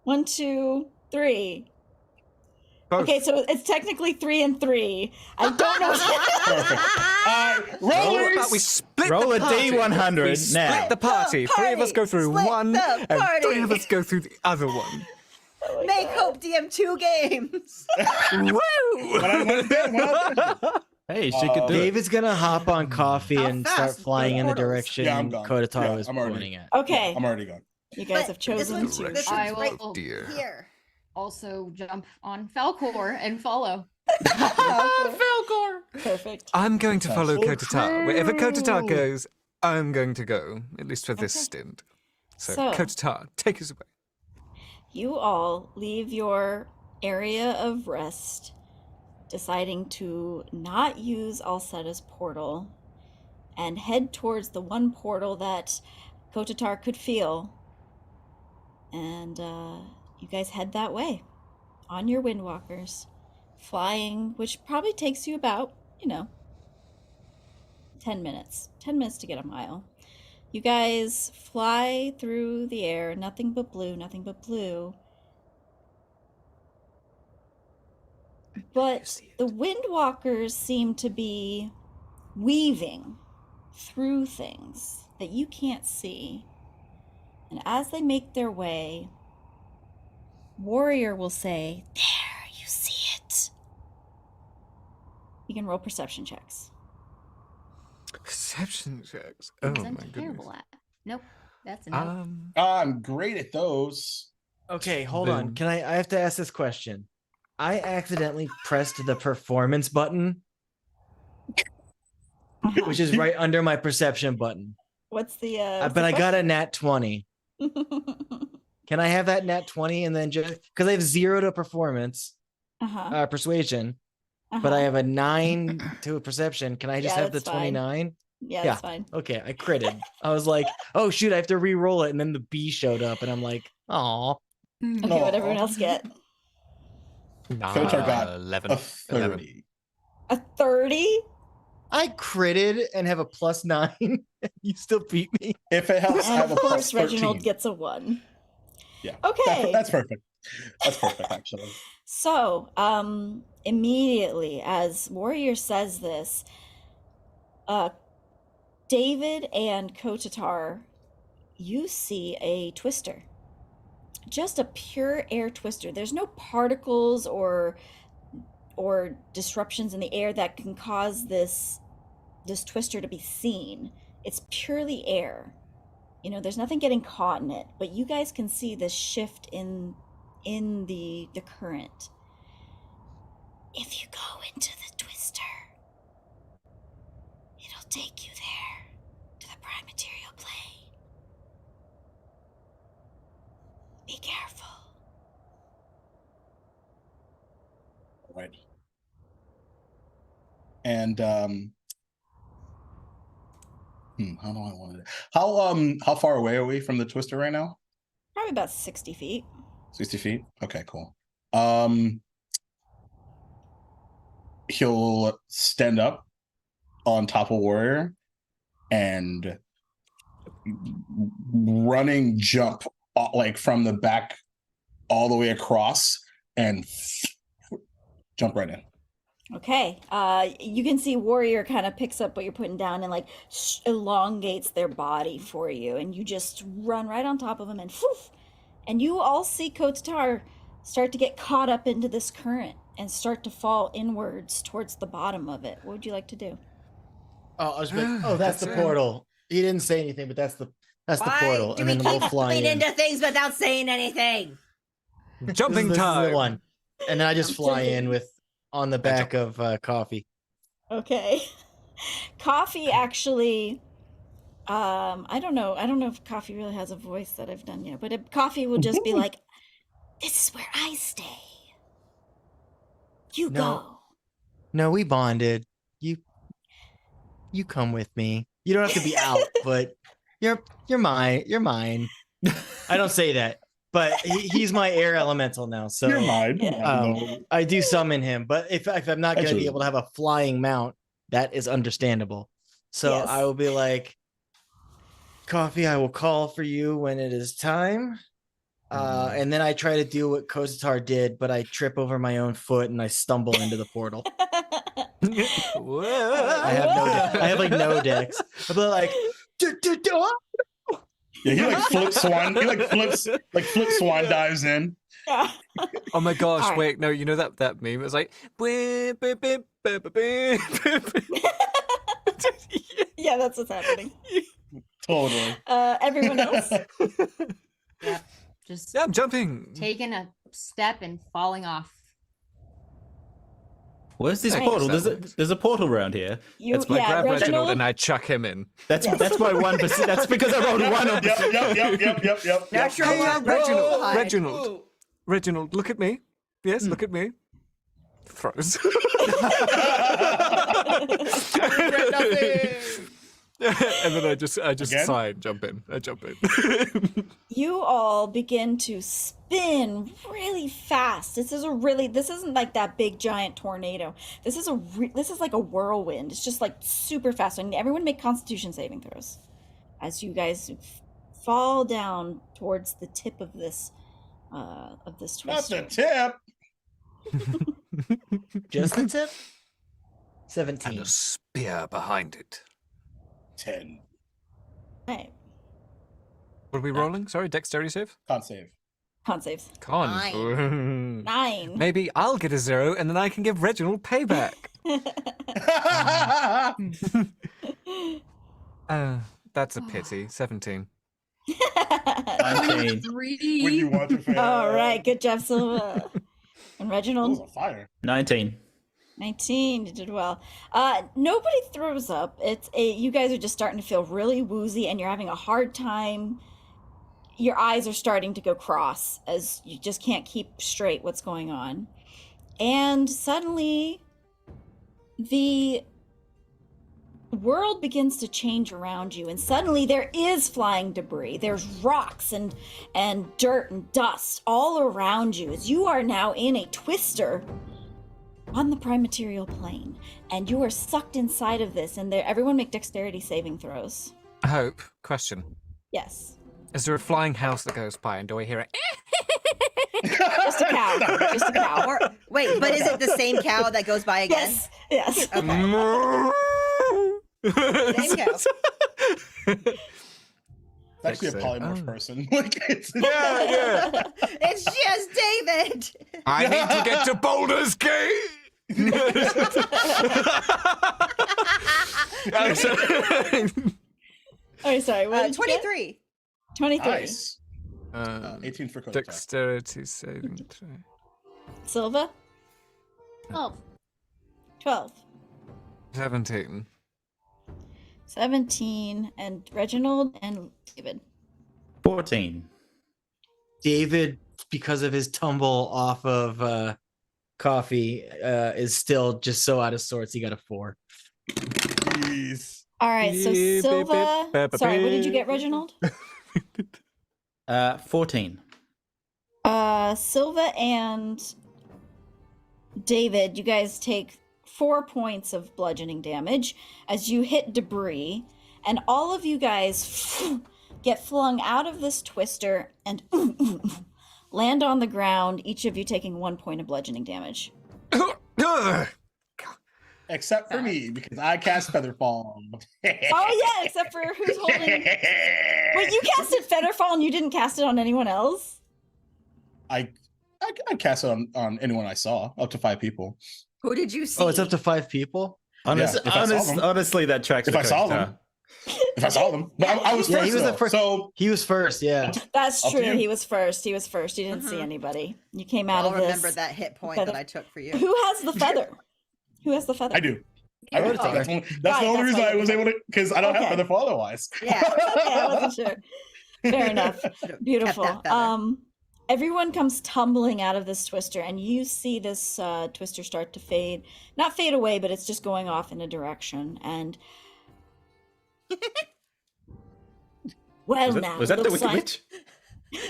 1, 2, 3. Both. Okay, so it's technically 3 and 3. I don't know. Perfect. How Rollers. about we split Roll the a party? D100 We now. split the party. The 3 of us go party. through Split one, the and 3 party. of us go through the other one. Oh my Make God. Hope DM 2 games. Woo! Hey, she could do it. David's gonna hop on coffee How and fast? start flying in the Portals. direction Yeah, I'm gone. Kotatar Yeah, was I'm already- pointing at. Okay, I'm already gone. you guys But have chosen this one's, to. this I one's right will dear. here. also jump on Falcor and follow. Perfect. I'm going to That's follow so Kotatar. Wherever Kotatar true. goes, I'm going to go, at least for this Okay. stint. So, So- Kotatar, take us away. You all leave your area of rest, deciding to not use Alseta's portal and head towards the one portal that Kotatar could feel. And you guys head that way on your windwalkers, flying, which probably takes you about, 10 minutes. 10 minutes to get a mile. You guys fly through the air, nothing but blue, nothing but blue. But the windwalkers seem to be weaving through things that you can't see. And as they make their way, Warrior will say, "There, you see it." You can roll perception checks. Perception checks. Oh Because my I'm goodness. terrible at. Nope, that's enough. I'm great at those. Okay, hold on. Boom. Can I have to ask this question. I accidentally pressed the performance button, which is right under my perception button. What's the But I got a nat 20. Can I have that nat 20 and then just because I have 0 to performance, persuasion, but I have a 9 to perception. Can I just have the that's fine. 29? Yeah, Yeah. that's fine. Okay, I critted. I was like, oh shoot, I have to re-roll it, and then the B showed up, and I'm like, oh. Okay, what everyone else get? Kotatar got 11. a 30. A 30? I critted and have a +9. You still beat me. If it helps, I And have of a course, plus 13. Reginald gets a 1. Yeah. Okay. That's perfect. That's perfect, actually. So, immediately as Warrior says this, David and Kotatar, you see a twister. Just a pure air twister. There's no particles or disruptions in the air that can cause this twister to be seen. It's purely air. You know, there's nothing getting caught in it, but you guys can see this shift in the current. If you go into the twister, it'll take you there to the prime material plane. Be careful. Alrighty. And how do I want to? How far away are we from the twister right now? Probably about 60 feet. 60 feet. Okay, cool. He'll stand up on top of Warrior and running jump like from the back all the way across and jump right in. Okay. You can see Warrior kind of picks up what you're putting down and like elongates their body for you, and you just run right on top of him and poof, and you all see Kotatar start to get caught up into this current and start to fall inwards towards the bottom of it. What would you like to do? Oh, I was like, oh, that's the portal. He didn't say anything, but that's the Why portal, do and we then we'll keep fly falling in. into things without saying anything? Jumping This is time. the one, and then I just fly in Jumping. with on the back of Coffee. Okay. Coffee actually, I don't know if Coffee really has a voice that I've done yet, but Coffee will just be like, "This is where I stay. You No. go." No, we bonded. You come with me. You don't have to be out, but you're mine. You're mine. I don't say that, but he's my air elemental now. So You're mine. I do summon him, but if I'm not going to Actually- be able to have a flying mount, that is understandable. So Yes. I will be like, Coffee, I will call for you when it is time. And then I try to do what Kotatar did, but I trip over my own foot and I stumble into the portal. I have like no decks. I'll be like, Yeah, he like flips swan. He like flip swan dives in. Yeah. Oh my gosh, All right. wait, no, you know that meme? It was like, Yeah, that's what's happening. Totally. Everyone else? Yep. Just yeah, I'm jumping. taking a step and falling off. Where's this Right. portal? There's a portal around here. That's my grab Reginald Reginald. and I chuck him in. That's my 1%. That's because I rolled 1 on Yep. Natural Hey, one. Reginald, roll. Reginald. Reginald, look at me. Yes, look at me. Throws. Regret nothing. And then I just Again? sigh and jump in. I jump in. You all begin to spin really fast. This isn't like that big giant tornado. This is like a whirlwind. It's just like super fast. And everyone make Constitution saving throws as you guys fall down towards the tip of this Not twister. the tip. just the tip? And 17. a spear behind it. 10. Right. What are we rolling? Sorry, dexterity save? Can't save. Con saves. Con. 9. Maybe I'll get a 0 and then I can give Reginald payback. That's a pity. 17. 19. 3. When you want to fail. All right, good job, Silva. And That was Reginald, a fire. 19. 19. You did well. Nobody throws up. You guys are just starting to feel really woozy, and you're having a hard time. Your eyes are starting to go cross as you just can't keep straight what's going on. And suddenly, the world begins to change around you, and suddenly there is flying debris. There's rocks and dirt and dust all around you as you are now in a twister on the prime material plane, and you are sucked inside of this. And everyone make dexterity saving throws. Hope, question. Yes. Is there a flying house that goes by and do I hear it? Just a cow. Just a cow. Or wait, but is it the same cow that goes by again? Yes. Okay. Same cow. It's actually a Let's say- polymorph oh. person. Like, it's, Yeah. It's just David. I need to get to Baldur's Gate. I'm sorry. Oh, sorry. What did you get? 23. 23. nice. 18 for Kotatar. Dexterity saving throw. Silva? 12. 12. 17. 17. And Reginald and David. 14. David, because of his tumble off of coffee, is still just so out of sorts. He got a 4. Jeez. All right, so Beep, beep, Silva. beep, beep, Sorry, what did you beep. get, Reginald? 14. Silva and David, you guys take 4 points of bludgeoning damage as you hit debris, and all of you guys get flung out of this twister and land on the ground, each of you taking 1 point of bludgeoning damage. Except for me, because I cast Featherfall. Oh yeah, except for who's holding. Wait, you casted Featherfall and you didn't cast it on anyone else? I cast it on anyone I saw, up to 5 people. Who did you see? Oh, it's up to 5 people? Honest, if I saw them. honestly, that tracks. If for I saw Coach, them. If I saw them. But I was Yeah, first, he was the though, first. So He was first, yeah. That's Up to true. you. He was first. He was first. You didn't see Mhm. anybody. You came out I'll of this. remember that hit point feather- that I took for you. Who has the feather? Who has the feather? I do. I wrote it down. Oh. That's, that's Right, the only that's reason why I you was did able to, because I don't Okay. have Featherfall otherwise. Yeah. Okay, I wasn't sure. Fair enough. Should've Beautiful. kept that feather. Everyone comes tumbling out of this twister, and you see this twister start to fade. Not fade away, but it's just going off in a direction. And well, now was that the looks Wicked like... Witch?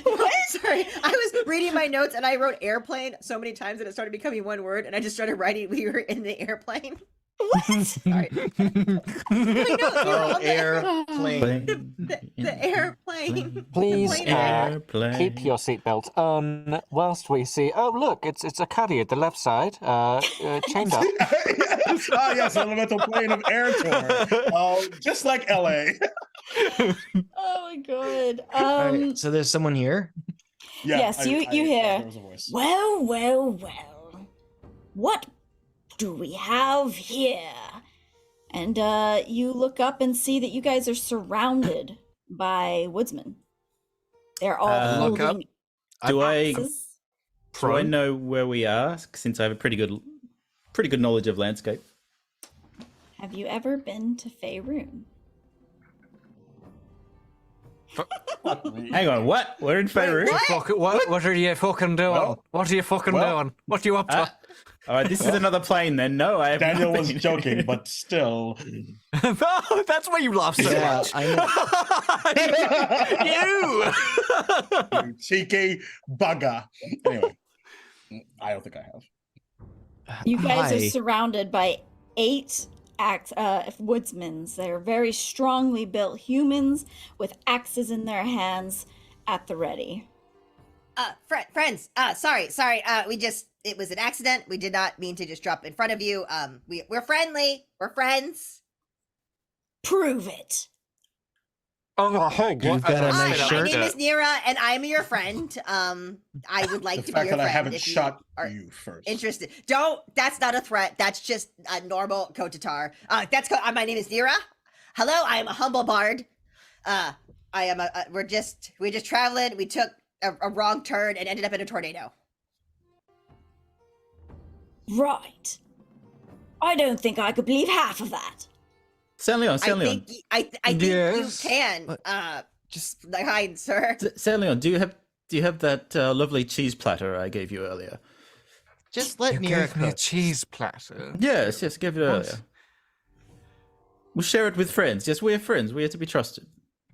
What? Sorry, I was reading my notes and I wrote airplane so many times that it started becoming one word, and I just started writing we were in the airplane. What? Sorry. My notes were Oh, on the- airplane. the airplane. Please The plane Airplane. keep your seatbelt on whilst we see. Oh, look, it's a caddy at the left side, chained up. Oh, yes, elemental plane of air tour. Just like LA. Oh my god. All right, so there's someone here. Yeah, Yes, you hear. There was a voice. Well, well, well. What do we have here? And you look up and see that you guys are surrounded by woodsmen. They're all Look up. holding Do I axes. do I know where we are? Since I have a pretty good knowledge of landscape. Have you ever been to Faerun? Hang on, what? We're in Faerun. What are you fucking doing? Well- What are you fucking well- doing? What are you up to? All right, this is another plane then. No, I have Daniel was nothing. joking, but still. Oh, that's why you laugh so Yeah, much. I know. You! You cheeky bugger. Anyway, I don't think I have. You guys Hi. are surrounded by 8 woodsmen. They're very strongly built humans with axes in their hands at the ready. Friends, sorry, it was an accident. We did not mean to just drop in front of you. We're friendly. We're friends. Prove it. Oh, hey, You've got a Hi, nice my shirt. name is Nira, and I'm your friend. I would like The to be fact your that I friend haven't if you shot are you first. interested. That's not a threat. That's just a normal Kotatar. My name is Nira. Hello, I am a humble bard. we're just traveling. We took a wrong turn and ended up in a tornado. Right. I don't think I could believe half of that. Saint Leon, Saint Leon. I think Yes. you can. Just Hide, sir. Saint Leon, do you have that lovely cheese platter I gave you earlier? let You Nira gave me a cook. cheese platter. Yes, I gave it earlier. We'll share it with friends. Yes, we're friends. We are to be trusted.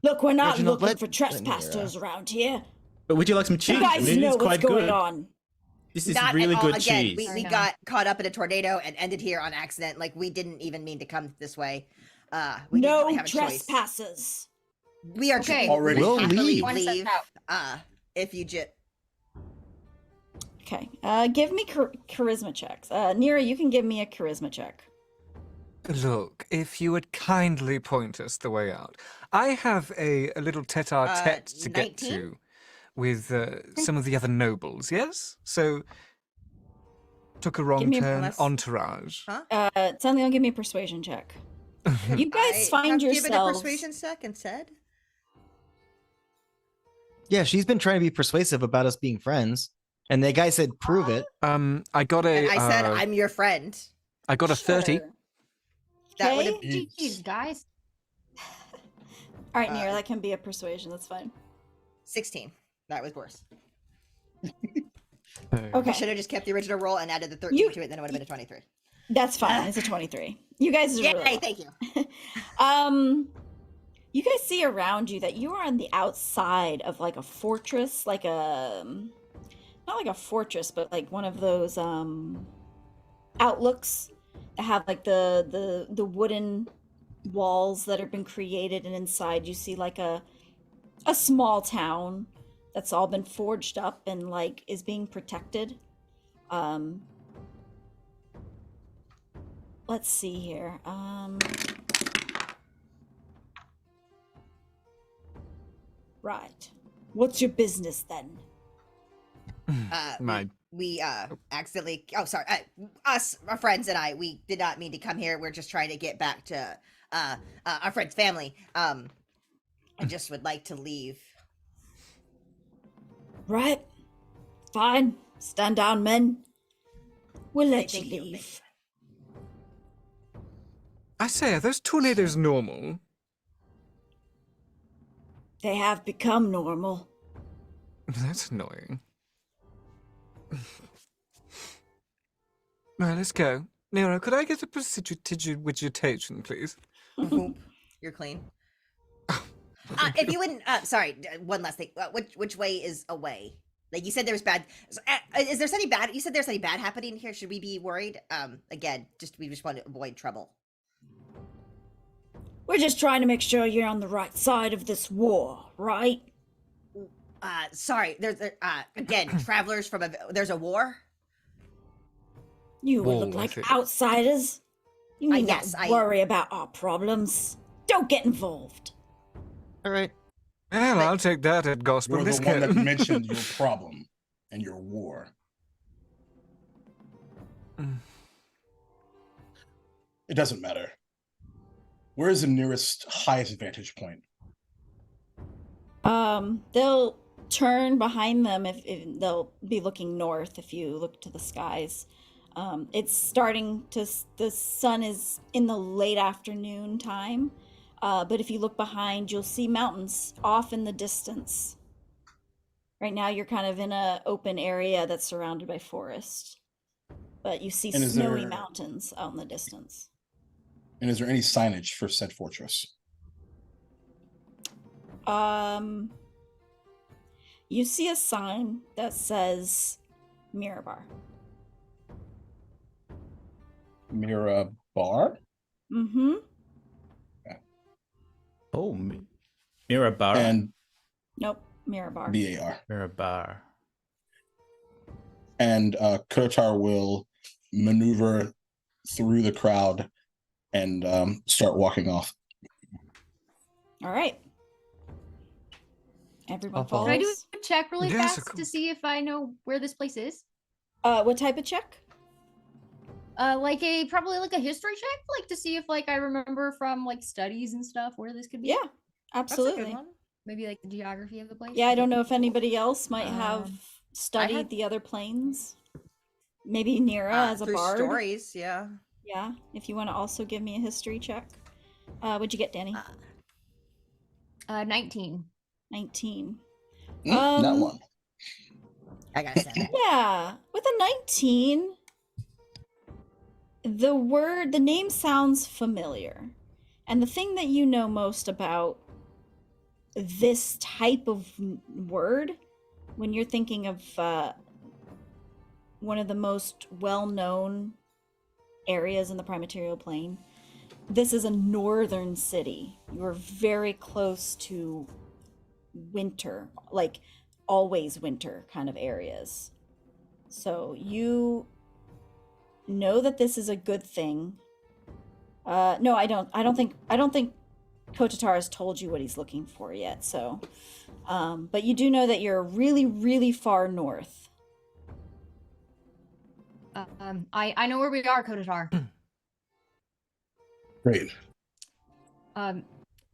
Look, we're not Reginald, looking for let trespassers around here. But would you like some cheese? You guys I mean, know it's what's quite going good. on. This is Not really at all. good Again, cheese. we got caught up in a tornado and ended here on accident. Like, we didn't even mean to come this way. We didn't No really have a choice. trespassers. We are Okay. Already. We'll happily leave. One step leave. out. If you just. Okay. Give me charisma checks. Nira, you can give me a charisma check. Look, if you would kindly point us the way out. I have a little tete-a-tete to get 19? to with some of the other nobles, yes? So, took a wrong me a turn, plus. entourage. Suddenly, give me a persuasion check. You guys I find have given a yourselves. persuasion check and said. Yeah, she's been trying to be persuasive about us being friends, and the guy said, "Prove it." I got a. And I said, I'm your friend. I got a 30. Sure. That would have. Okay. GG's, guys. All right, Nira, that can be a persuasion. That's fine. 16. That was worse. Okay. I should have just kept the original roll and added the 13 You- to it, then it would have been a 23. That's fine. It's a 23. You guys are Yay, really thank you. You guys see around you that you are on the outside of like a fortress, like a not like a fortress, but like one of those outlooks that have like the wooden walls that have been created, and inside you see like a small town that's all been forged up and like is being protected. Let's see here. Right. What's your business then? My We accidentally. Oh, sorry. Us, our friends, and I. We did not mean to come here. We're just trying to get back to our friend's family. I just would like to leave. Right. Fine. Stand down, men. We'll let you Thank you. leave. I say, are those tornadoes normal? They have become normal. That's annoying. Right, let's go. Nira, could I get a prestidigitation, please? Boop. You're clean. If you wouldn't, sorry. One last thing. Which way is away? Like you said, there was bad. Is there any bad? You said there's any bad happening here. Should we be worried? Again, we just want to avoid trouble. We're just trying to make sure you're on the right side of this war, right? Sorry. There's again travelers from there's a war. You Wall, look I like think. outsiders. You need yes, not worry about our problems. Don't get involved. All right. Well, I'll take that at gospel. You're Let's the one go. that mentioned your problem and your war. It doesn't matter. Where is the nearest highest vantage point? They'll turn behind them if they'll be looking north if you look to the skies. It's starting to, the sun is in the late afternoon time, but if you look behind, you'll see mountains off in the distance. Right now, you're kind of in a open area that's surrounded by forest, but you see And is snowy there- mountains out in the distance. And is there any signage for said fortress? You see a sign that says Mirabar. Mira Bar? Mm-hmm. Oh, Mirabar. And Nope, Mirabar. BAR. Mirabar. And Kotatar will maneuver through the crowd and start walking off. All right. Everyone I'll follow. follows. Can I do a check really Yes, of fast to course. see if I know where this place is? What type of check? Probably like a history check, like to see if like I remember from like studies and stuff where this could be. Yeah, That's a good absolutely. one. Maybe like the geography of the place? Yeah, I don't know if anybody else might have Um, studied had- the other planes. Maybe Nira as a through bard. stories, yeah. Yeah, if you want to also give me a history check. What'd you get, Danny? 19. 19. That one. I got 7. Yeah, with a 19, the name sounds familiar. And the thing that you know most about this type of word, when you're thinking of one of the most well-known areas in the Primaterial Plane, this is a northern city. You're very close to winter, like always winter kind of areas. So you know that this is a good thing. No, I don't think Kotatar has told you what he's looking for yet. So, but you do know that you're really, really far north. I know where we are, Kotatar. Great.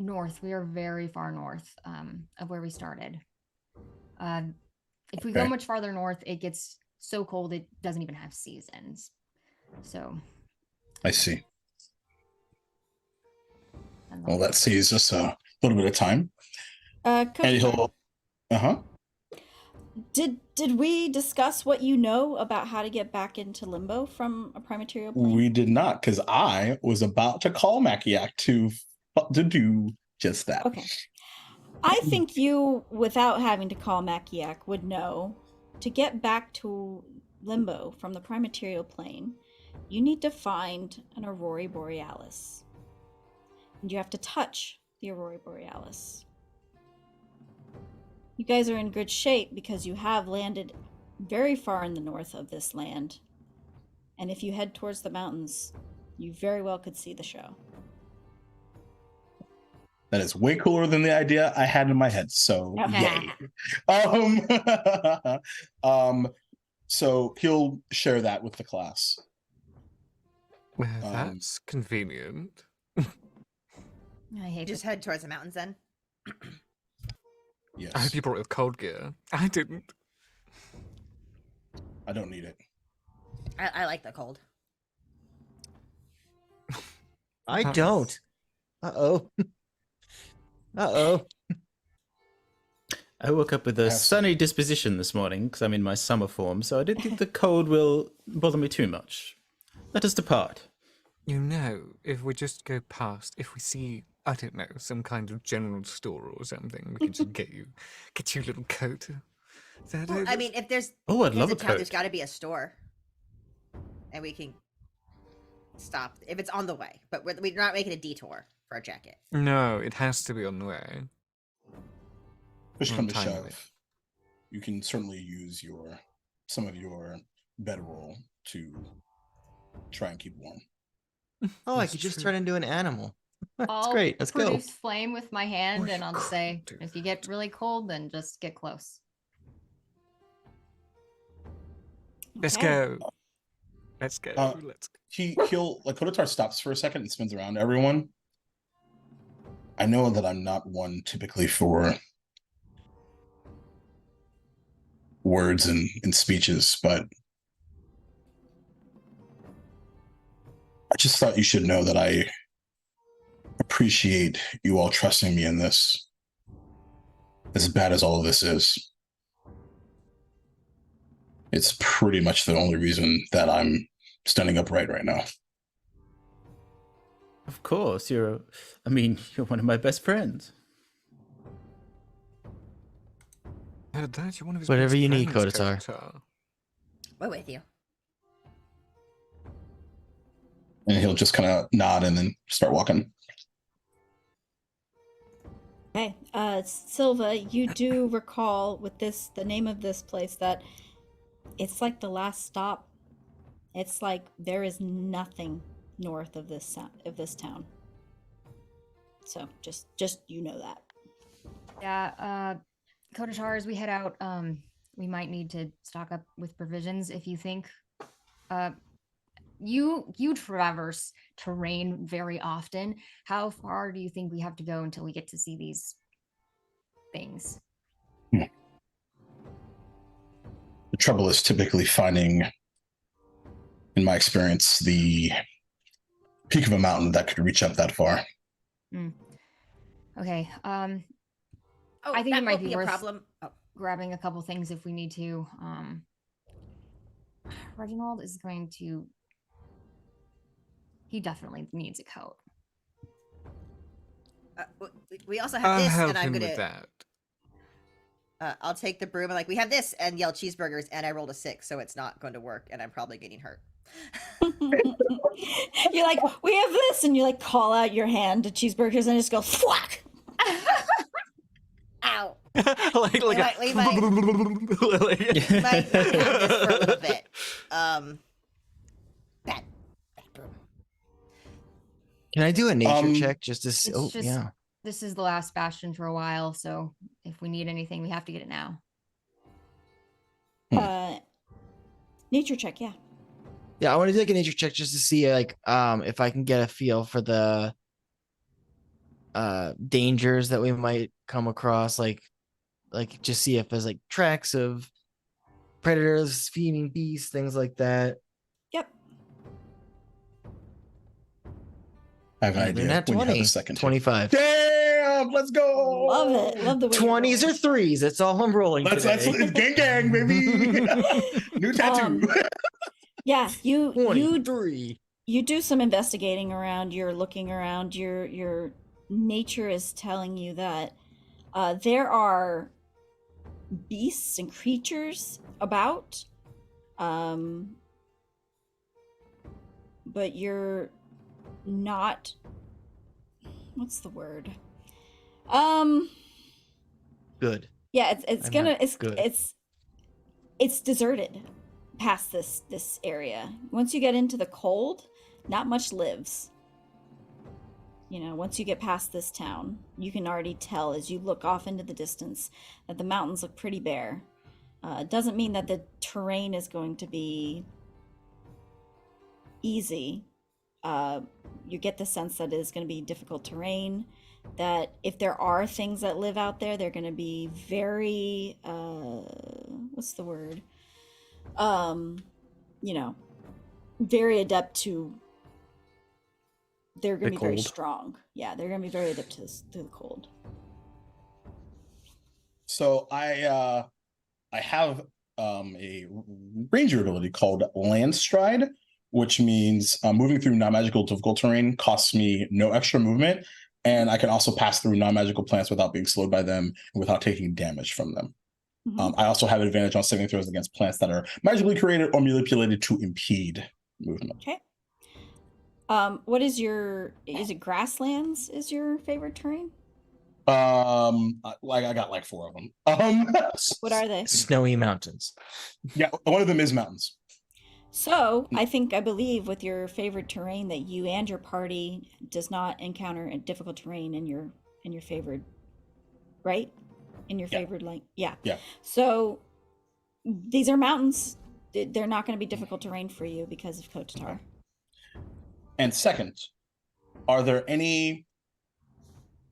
North. We are very far north of where we started. If we go Okay. much farther north, it gets so cold it doesn't even have seasons. So. I see. and Well, that saves us a little bit of time. And Kotatar, he'll. did we discuss what you know about how to get back into limbo from a Primaterial Plane? We did not, because I was about to call Makiak to do just that. Okay. I think you, without having to call Makiak, would know to get back to limbo from the Primaterial Plane, you need to find an Aurora Borealis. And you have to touch the Aurora Borealis. You guys are in good shape because you have landed very far in the north of this land. And if you head towards the mountains, you very well could see the show. That is way cooler than the idea I had in my head. So yay. So he'll share that with the class. Well, that's convenient. I hate Just head towards the mountains then. Yes. I hope you brought your cold gear. I didn't. I don't need it. I like the cold. I Nice. don't. Uh-oh. Uh-oh. I woke up with a Yes. sunny disposition this morning because I'm in my summer form, so I don't think the cold will bother me too much. Let us depart. You know, if we just go past, if we see, I don't know, some kind of general store or something, we can just get you a little coat. Well, I mean, if there's Oh, I'd there's love a a town, coat. there's got to be a store, and we can stop if it's on the way. But we're not making a detour for a jacket. No, it has to be on the way. Push come to Time limit. shove, you can certainly use some of your bedroll to try and keep warm. Oh, I That's could just true. turn into an animal. That's I'll great. Let's go. produce flame with my hand, What and I'll could say, do if you get really cold, then just get close. Let's Okay. go. Let's go. Uh, Let's go. He'll like Kotatar stops for a second and spins around everyone. I know that I'm not one typically for words and speeches, but I just thought you should know that I appreciate you all trusting me in this. As bad as all of this is, it's pretty much the only reason that I'm standing upright right now. Of course, you're one of my best friends. Heard that? You're one of his Whatever best you need, friends, Kotatar. We're with you. And he'll just kind of nod and then start walking. Okay, Silva, you do recall with this, the name of this place, that it's like the last stop. It's like there is nothing north of this town. So just you know that. Yeah, Kotatar, as we head out, we might need to stock up with provisions. If you think, you traverse terrain very often. How far do you think we have to go until we get to see these things. The trouble is typically finding, in my experience, the peak of a mountain that could reach up that far. Okay. Oh, I think that it might won't be be a worth problem. Oh. grabbing a couple things if we need to. Reginald is going to. He definitely needs a coat. We also have I'll this, help and I'm him gonna. with that. I'll take the broom and like we have this, and yell cheeseburgers, and I rolled a 6, so it's not going to work, and I'm probably getting hurt. You're like, we have this, and you like call out your hand to cheeseburgers and just go thwack. Ow! We might have this for a little bit. Bad broom. Can I do a nature Um, check just to see? It's Oh, just- yeah. This is the last bastion for a while, so if we need anything, we have to get it now. Nature check, yeah. Yeah, I want to do like a nature check just to see like if I can get a feel for the dangers that we might come across, like just see if there's like tracks of predators, feeding beasts, things like that. Yep. I have an And they're idea not when you have 20, a second. 25. Damn! Let's go! Love it. Love the way you 20s roll. or 3s. That's all I'm rolling That's today. gang gang, baby. New tattoo. Yeah, you 23. you do some investigating around. You're looking around. Your nature is telling you that there are beasts and creatures about, but you're not. What's the word? Good. Yeah, it's I gonna meant good. it's deserted past this area. Once you get into the cold, not much lives. You know, once you get past this town, you can already tell as you look off into the distance that the mountains look pretty bare. It doesn't mean that the terrain is going to be easy. You get the sense that it is going to be difficult terrain, that if there are things that live out there, they're going to be very what's the word, you know, very adept to, they're going to be very cold. strong. Yeah, they're going to be very adept to the cold. So I have a ranger ability called Landstride, which means moving through non-magical difficult terrain costs me no extra movement, and I can also pass through non-magical plants without being slowed by them and without taking damage from them. I also have an advantage on saving throws against plants that are magically created or manipulated to impede movement. Okay. What is is it grasslands is your favorite terrain? Like I got like 4 of them. What are they? Snowy mountains. Yeah, one of them is mountains. So I believe with your favorite terrain that you and your party does not encounter a difficult terrain in your favored, right? In your favored, like, yeah. So these are mountains. They're not going to be difficult terrain for you because of Kotatar. And second, are there any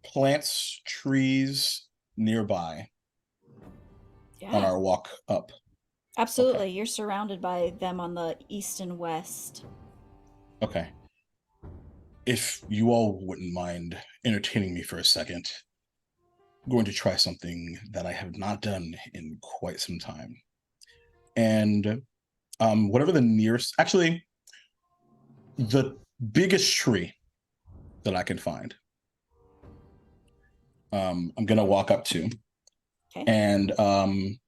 plants, trees nearby on our walk up? Absolutely. Okay. You're surrounded by them on the east and west. Okay. If you all wouldn't mind entertaining me for a second, I'm going to try something that I have not done in quite some time. And whatever the nearest, actually, the biggest tree that I can find, I'm going to walk up to. Okay. And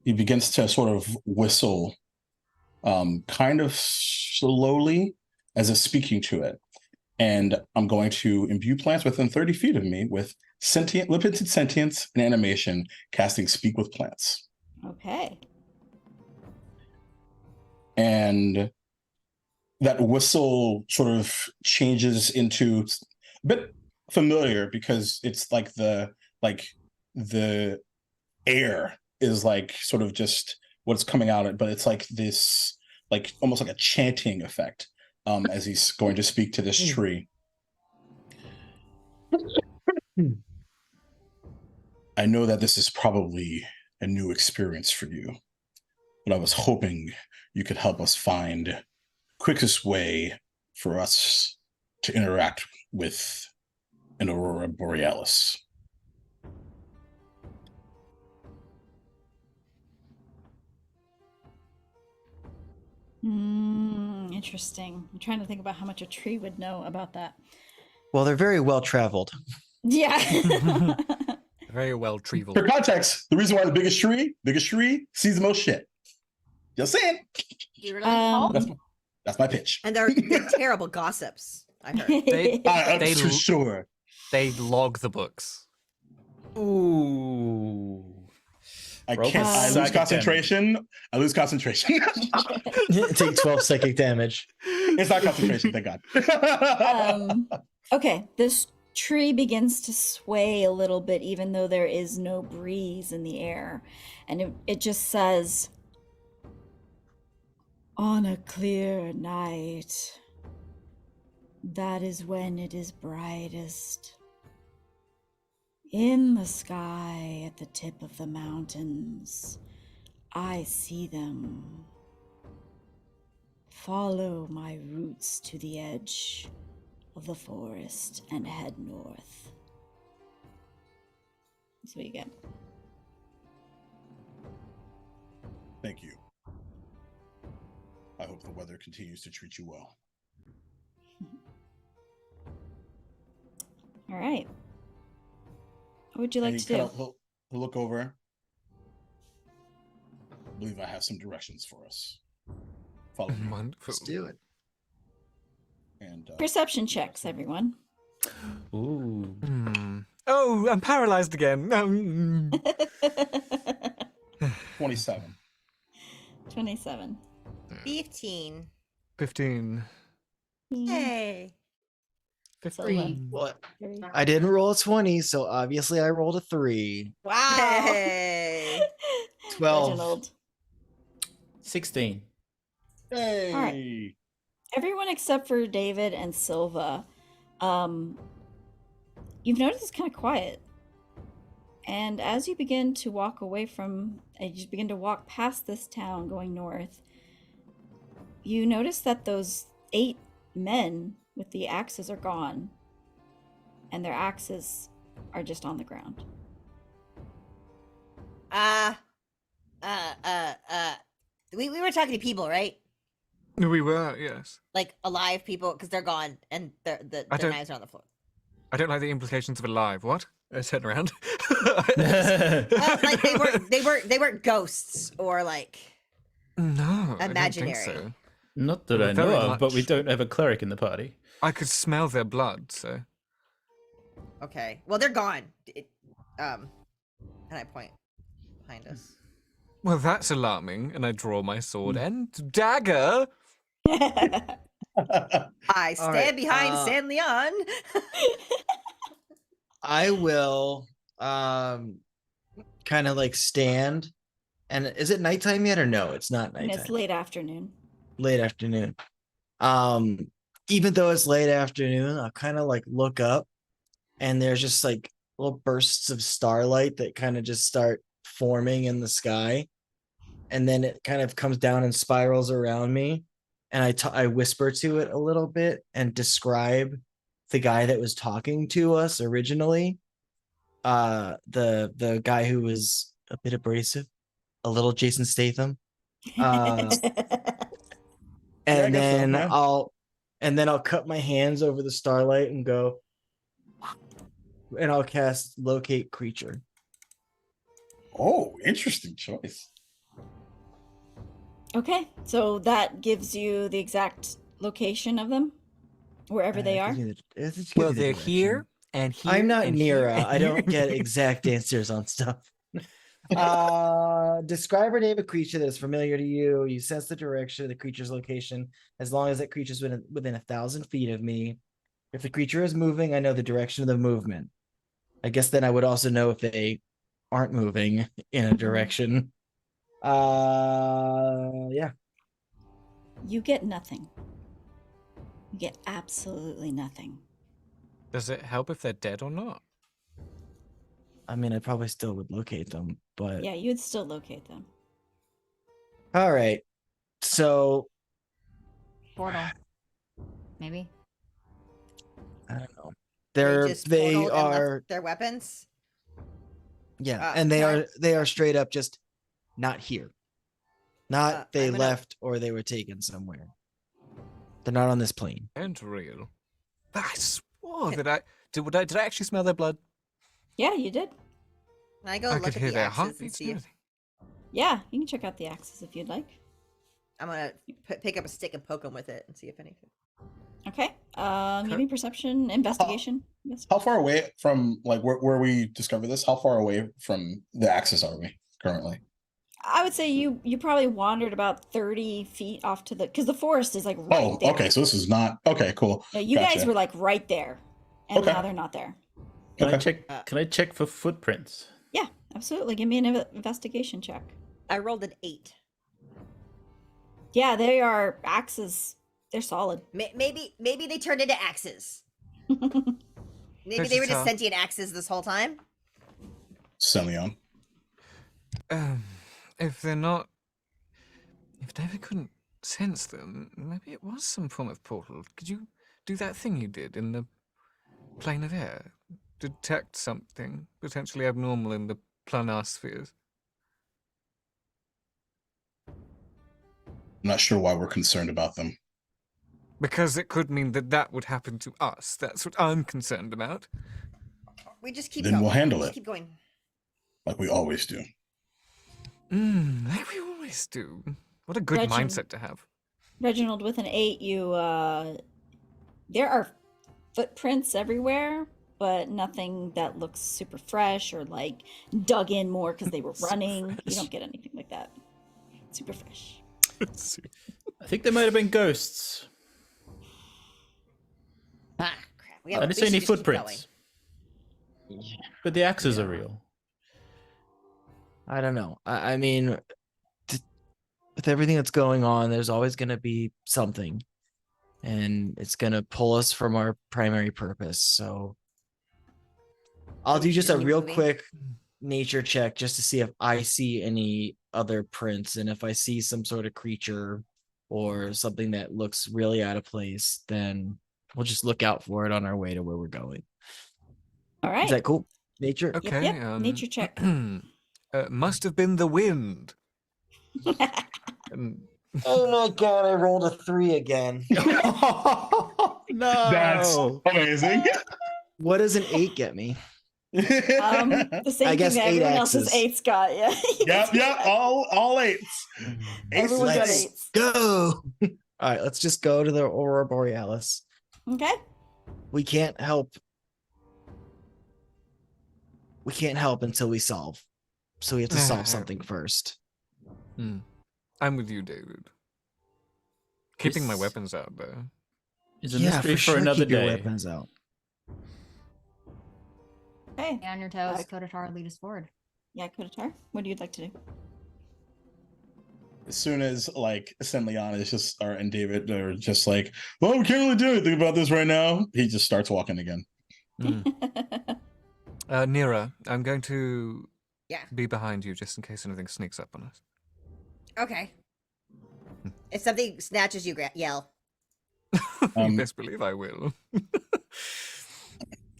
he begins to sort of whistle kind of slowly as if speaking to it. And I'm going to imbue plants within 30 feet of me with limited sentience and animation, casting Speak with Plants. Okay. And that whistle sort of changes into a bit familiar because it's like the air is like sort of just what's coming out of it, but it's like this, like almost like a chanting effect as he's going to speak to this tree. I know that this is probably a new experience for you, but I was hoping you could help us find quickest way for us to interact with an Aurora Borealis. Interesting. I'm trying to think about how much a tree would know about that. Well, they're very well traveled. Yeah. Very well traveled. For context, the reason why the biggest tree sees the most shit. Just saying. You really tall? That's my pitch. And they're terrible gossips, I heard. That's for sure. They log the books. Ooh. I Roll can't. for I lose psychic concentration. I lose concentration. Take 12 psychic damage. It's not concentration, thank God. Okay, this tree begins to sway a little bit, even though there is no breeze in the air. And it just says, on a clear night, that is when it is brightest. In the sky at the tip of the mountains, I see them. Follow my roots to the edge of the forest and head north. That's what you get. Thank you. I hope the weather continues to treat you well. All right. What would you like And to do? he'll look over. I believe I have some directions for us. Follow me. Wonderful. Let's do it. And Perception checks, everyone. Ooh. Oh, I'm paralyzed again. 27. 27. 15. 15. Hey. 15. What? I didn't roll a 20, so obviously I rolled a 3. Wow. Hey. 12. Reginald. 16. Hey. All right. Everyone except for David and Silva, you've noticed it's kind of quiet. And as you begin to walk past this town going north, you notice that those 8 men with the axes are gone, and their axes are just on the ground. We were talking to people, right? We were, yes. Like alive people, because they're gone and their knives are on the floor. I don't like the implications of alive. What? I turn around. Like they weren't ghosts or like No, imaginary. I don't think so. Not that Well, I know very of, but we much. don't have a cleric in the party. I could smell their blood, so. Okay. Well, they're gone. And I point behind us. Well, that's alarming. And I draw my sword and dagger. I stand right, behind San Leon. I will kind of like stand. And is it nighttime yet or no? It's not And nighttime. it's late afternoon. Late afternoon. Even though it's late afternoon, I'll kind of like look up and there's just like little bursts of starlight that kind of just start forming in the sky. And then it kind of comes down and spirals around me. And I whisper to it a little bit and describe the guy that was talking to us originally. The guy who was a bit abrasive, a little Jason Statham. And then I'll cut my hands over the starlight and go, and I'll cast locate creature. Oh, interesting choice. Okay, so that gives you the exact location of them, wherever they are. Well, they're here and here. I'm not and here Nira. and I don't here. get exact answers on stuff. Describe or name a creature that is familiar to you. You sense the direction of the creature's location as long as that creature is within 1,000 feet of me. If the creature is moving, I know the direction of the movement. I guess then I would also know if they aren't moving in a direction. Yeah. You get nothing. You get absolutely nothing. Does it help if they're dead or not? I mean, I probably still would locate them, but Yeah, you'd still locate them. all right. So Portal. Maybe. I don't know. They just They portaled and left are their weapons. yeah, and they okay. are straight up just not here. Not they I'm gonna- left or they were taken somewhere. They're not on this plane. And real. But I swore that did I actually smell their blood? Yeah, you did. Can I go I look could at hear the their axes and heartbeats. see And if everything. Yeah, you can check out the axes if you'd like. I'm gonna pick up a stick and poke them with it and see if anything. Okay. Give me perception, investigation. How far away from like where we discovered this? How far away from the axis are we currently? I would say you probably wandered about 30 feet off to the, because the forest is like right Oh, there. okay. So this is not okay. Cool. Yeah, you guys Gotcha. were like right there, and Okay. now they're not there. Can I Okay. check? Can I check for footprints? Yeah, absolutely. Give me an investigation check. I rolled an 8. Yeah, they are axes. They're solid. Maybe they turned into axes. Maybe they were just Kotatar. sentient axes this whole time. Semyon. If they're not, if David couldn't sense them, maybe it was some form of portal. Could you do that thing you did in the plane of air? Detect something potentially abnormal in the planar spheres? I'm not sure why we're concerned about them. Because it could mean that that would happen to us. That's what I'm concerned about. We just keep Then going. we'll handle Just it. keep going. Like we always do. Like we always do. What a good Reginald. mindset to have. Reginald, with an 8, you there are footprints everywhere, but nothing that looks super fresh or like dug in more because they were running. You don't get anything like that. Super fresh. I think there might have been ghosts. Ah, crap. I didn't see any footprints. But the axes are real. I don't know. I mean, with everything that's going on, there's always going to be something, and it's going to pull us from our primary purpose. So I'll do just a real quick nature check just to see if I see any other prints, and if I see some sort of creature or something that looks really out of place, then we'll just look out for it on our way to where we're going. All right. Is that cool? Nature? Okay. Yep. Nature check. Must have been the wind. And Oh my god, I rolled a 3 again. No. That's amazing. What does an 8 get me? The same I thing guess that 8 everyone else's axes. 8s got. Yeah. Yep, all 8s. Everyone got Let's 8s. go. All right, let's just go to the Aurora Borealis. Okay. We can't help. We can't help until we solve. So we have to solve something first. I'm with you, David. Keeping my This weapons out there. is a mystery for another keep your day. weapons out. Okay. Stay on your toes. Kotatar, lead us forward. Yeah, Kotatar, what do you like to do? As soon as like Semyon is just and David are just like, well, we can't really do anything about this right now. He just starts walking again. Nira, I'm going to Yeah. be behind you just in case anything sneaks up on us. Okay. If something snatches you, yell. You best believe I will.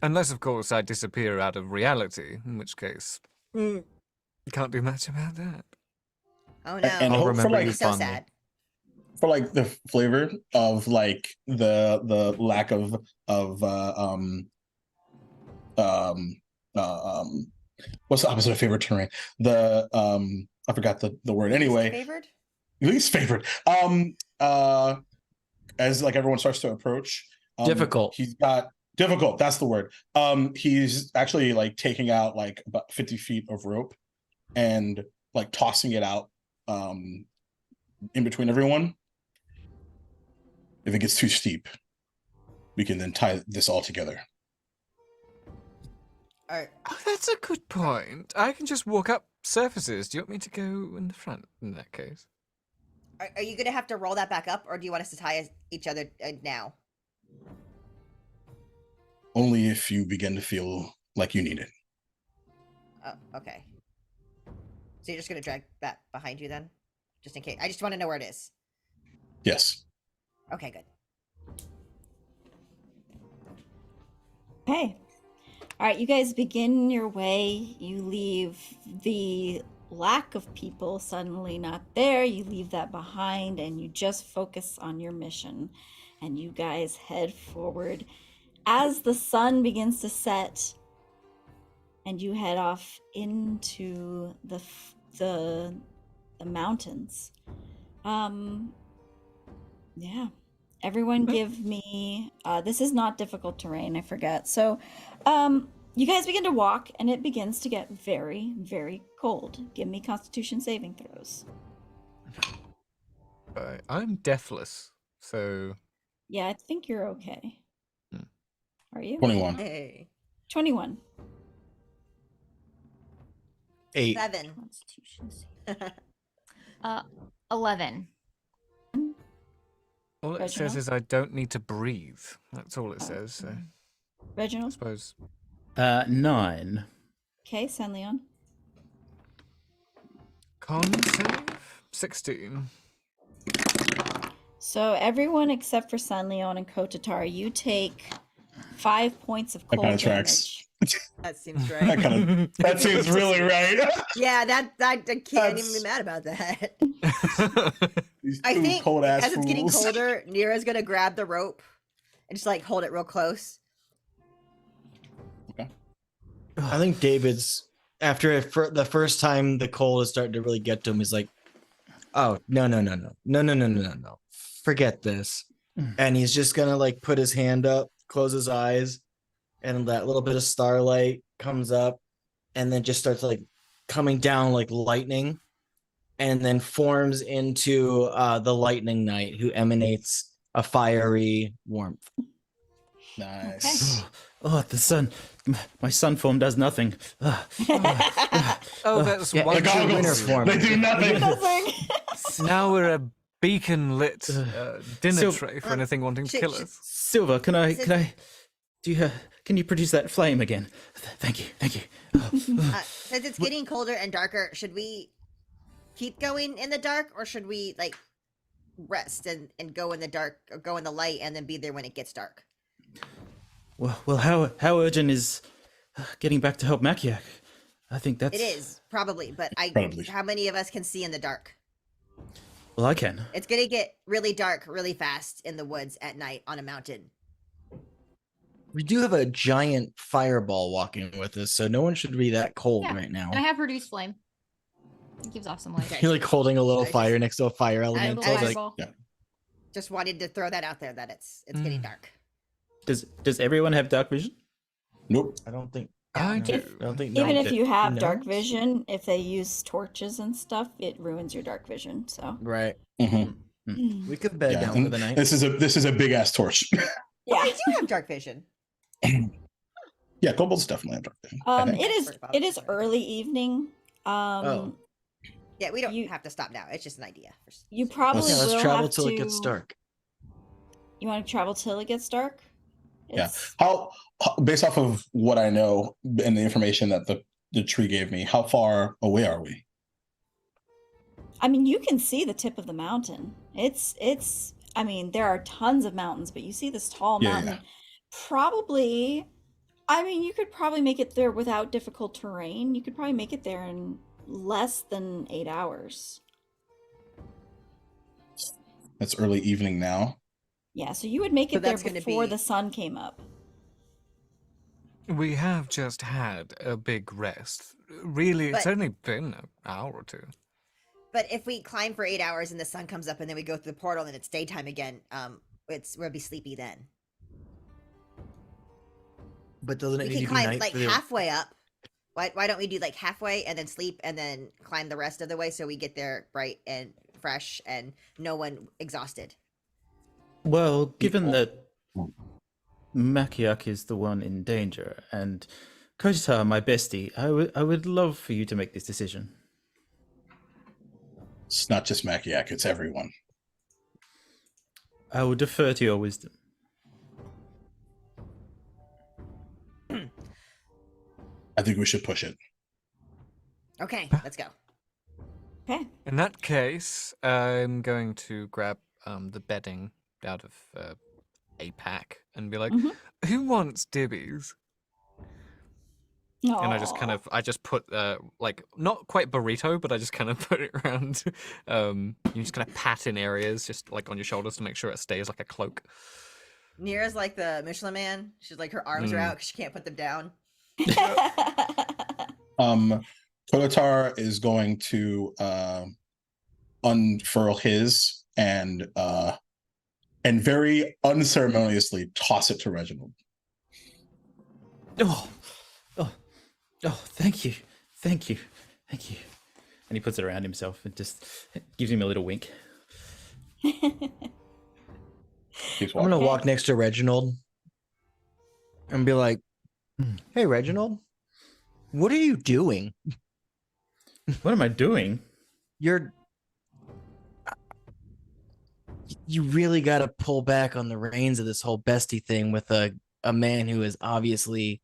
Unless, of course, I disappear out of reality, in which case, can't do much about that. Oh no. And I'll hope for remember like you so fondly. sad. for like the flavor of like the lack of what's the opposite of favorite terrain? The I forgot the word. Anyway, Favored? least favorite. As like everyone starts to approach, Difficult. He's got difficult. That's the word. He's actually like taking out like about 50 feet of rope and like tossing it out in between everyone. If it gets too steep, we can then tie this all together. Are, Oh, that's a good point. I can just walk up surfaces. Do you want me to go in the front in that case? are you gonna have to roll that back up, or do you want us to tie each other now? Only if you begin to feel like you need it. Oh, okay. So you're just gonna drag that behind you then? Just in case. I just want to know where it is. Yes. Okay, good. Okay. All right, you guys begin your way. You leave the lack of people suddenly not there. You leave that behind and you just focus on your mission. And you guys head forward as the sun begins to set and you head off into the mountains. Yeah. Everyone give me, this is not difficult terrain, I forget. So, you guys begin to walk and it begins to get very, very cold. Give me Constitution saving throws. I'm deathless, so Yeah, I think you're okay. Are you? 21. Hey. 21. 8. 7. Constitution save. 11. all it says Reginald? is I don't need to breathe. That's all it says. So I Reginald? suppose 9. Okay, San Leon. con save 16. So everyone except for San Leon and Kotatar, you take 5 points of That cold kind of damage. tracks. That seems That right. kind of that seems really right. Yeah, I can't even be That's- mad about that. These I two think cold ass as it's getting fools. colder, Nira's gonna grab the rope and just like hold it real close. I think David's after the first time the cold is starting to really get to him. He's like, "Oh no, forget this," and he's just gonna like put his hand up, close his eyes, and that little bit of starlight comes up, and then just starts like coming down like lightning, and then forms into the lightning knight who emanates a fiery warmth. Nice. Oh, the sun. My sun form does nothing. Oh, that's Yeah, one The it's your winter goggles. form. They do nothing. Now we're a beacon lit dinner So- tray for anything wanting to kill us. Silva, can I do you can you produce that flame again? Thank you. Oh, Since it's getting colder and darker, should we keep going in the dark or should we like rest and go in the dark or go in the light and then be there when it gets dark? well, how urgent is getting back to help Makiak? I think that's It is probably, but Probably. how many of us can see in the dark? Well, I can. It's gonna get really dark really fast in the woods at night on a mountain. We do have a giant fireball walking with us, so no one should be that cold Yeah, right now. And I have reduced flame. It gives off some light. Okay. You're like holding a little I fire just- next to a fire element. Little So it's like, fireball. Just wanted to throw that out there that it's getting dark. Does everyone have dark vision? Nope. I don't think. I no, do. I don't think. Even no, if you have dark knows? vision, if they use torches and stuff, it ruins your dark vision. So Right. Mhm. We could bed Yeah, down for and the night. This is a big ass torch. Yeah, I do have dark vision. Yeah, kobolds definitely have dark vision. I think. it is early evening. Oh. Yeah, we don't You- have to stop now. It's just an idea. You probably Yeah, let's will travel have till to. it gets dark. You want to travel till it gets dark? Yeah. It's- How based off of what I know and the information that the tree gave me, how far away are we? I mean, you can see the tip of the mountain. It's. I mean, there are tons of mountains, but you see this tall Yeah, mountain. Probably. I mean, you could probably make it there without difficult terrain. You could probably make it there in less than 8 hours. It's early evening now. Yeah, so you would make So it there that's gonna before be- the sun came up. We have just had a big rest. Really, it's But- only been an hour or two. But if we climb for 8 hours and the sun comes up and then we go through the portal and it's daytime again, we'll be sleepy then. But doesn't it We need can to be climb night like for the halfway up. Why don't we do like halfway and then sleep and then climb the rest of the way so we get there bright and fresh and no one exhausted? Well, given that Makiak is the one in danger and Kotatar, my bestie, I would love for you to make this decision. It's not just Makiak, it's everyone. I will defer to your wisdom. I think we should push it. Okay, let's go. Okay. In that case, I'm going to grab the bedding out of a pack and be like, Mhm. "Who wants dibbies?" And Aw. I just put like not quite burrito, but I just kind of put it around. You just kind of pat in areas, just like on your shoulders to make sure it stays like a cloak. Nira's like the Michelin Man. She's like, her arms are out because she can't put them down. Kotatar is going to unfurl his and very unceremoniously toss it to Reginald. Oh, thank you. And he puts it around himself and just gives him a little wink. Keeps I'm gonna walking. walk next to Reginald and be like, "Hey, Reginald, what are you doing? What am I doing? You really got to pull back on the reins of this whole bestie thing with a man who is obviously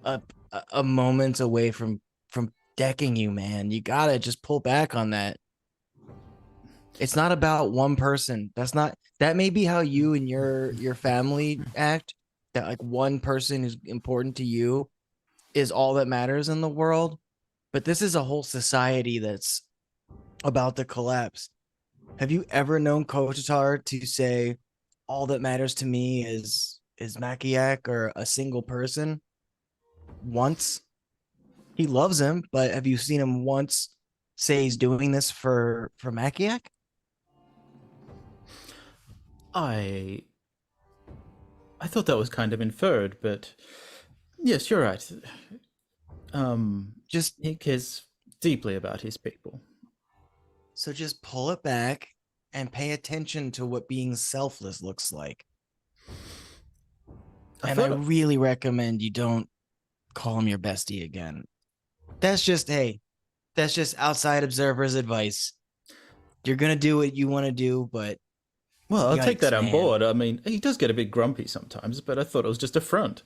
a moment away from decking you, man. You gotta just pull back on that. It's not about one person. That may be how you and your family act, that like one person who's important to you is all that matters in the world, but this is a whole society that's about to collapse. Have you ever known Kotatar to say all that matters to me is Makiak or a single person? Once. He loves him, but have you seen him once say he's doing this for Makiak? I thought that was kind of inferred, but yes, you're right. Just He cares deeply about his people. So just pull it back and pay attention to what being selfless looks like. And I really recommend you don't call him your bestie again. That's just outside observers' advice. You're going to do what you want to do, but Well, I'll take yikes, that on man. board. I mean, he does get a bit grumpy sometimes, but I thought it was just a front.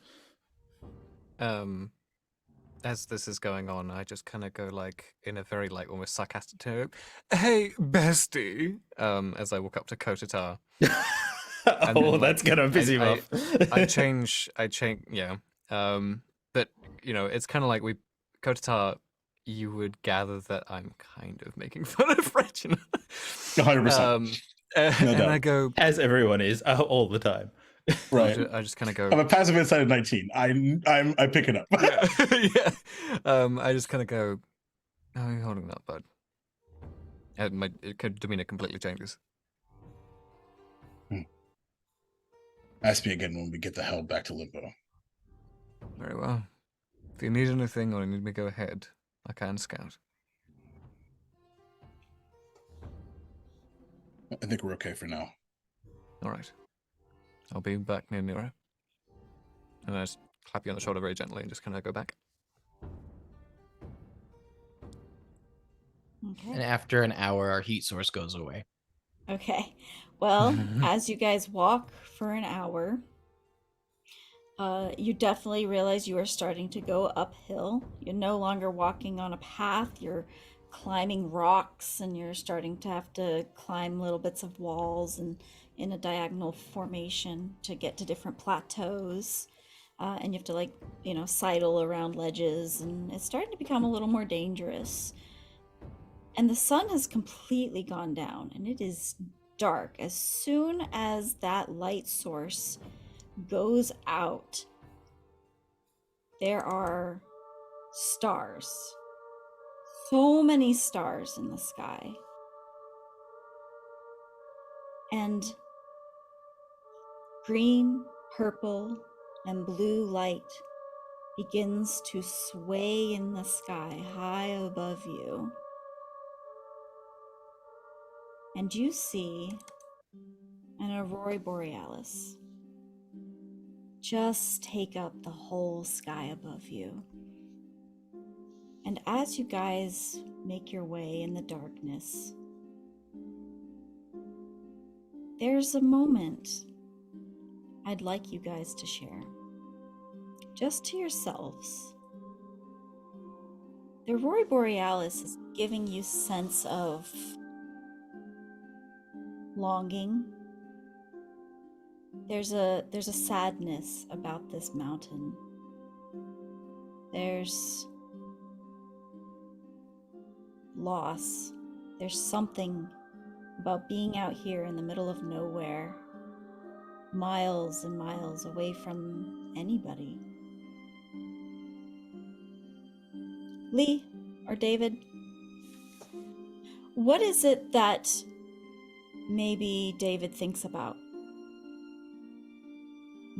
As this is going on, I just kind of go like in a very like almost sarcastic tone, "Hey, bestie," as I walk up to Kotatar. And Oh, then, that's gonna piss him off. I change, yeah. But you know, it's kind of like Kotatar, you would gather that I'm kind of making fun of Reginald. 100%. And doubt. I go, As everyone is all the time. Right. I just kind of go. I'm a passive insight of 19. I pick it up. Yeah. I just kind of go, "How are you holding that, bud?" And my demeanor completely changes. Ask me again when we get the hell back to Limbo. Very well. If you need anything or you need me to go ahead, I can scout. I think we're okay for now. All right. I'll be back near Nira. And I just clap you on the shoulder very gently and just kind of go back. Okay. And after an hour, our heat source goes away. Okay. Well, as you guys walk for an hour, you definitely realize you are starting to go uphill. You're no longer walking on a path. You're climbing rocks, and you're starting to have to climb little bits of walls and in a diagonal formation to get to different plateaus. And you have to sidle around ledges, and it's starting to become a little more dangerous. And the sun has completely gone down, and it is dark. As soon as that light source goes out, there are stars. So many stars in the sky. And green, purple, and blue light begins to sway in the sky high above you. And you see an Aurora Borealis just take up the whole sky above you. And as you guys make your way in the darkness, there's a moment I'd like you guys to share, just to yourselves. the Aurora Borealis is giving you sense of longing. There's a sadness about this mountain. There's loss. There's something about being out here in the middle of nowhere, miles and miles away from anybody. Lee or David, what is it that maybe David thinks about?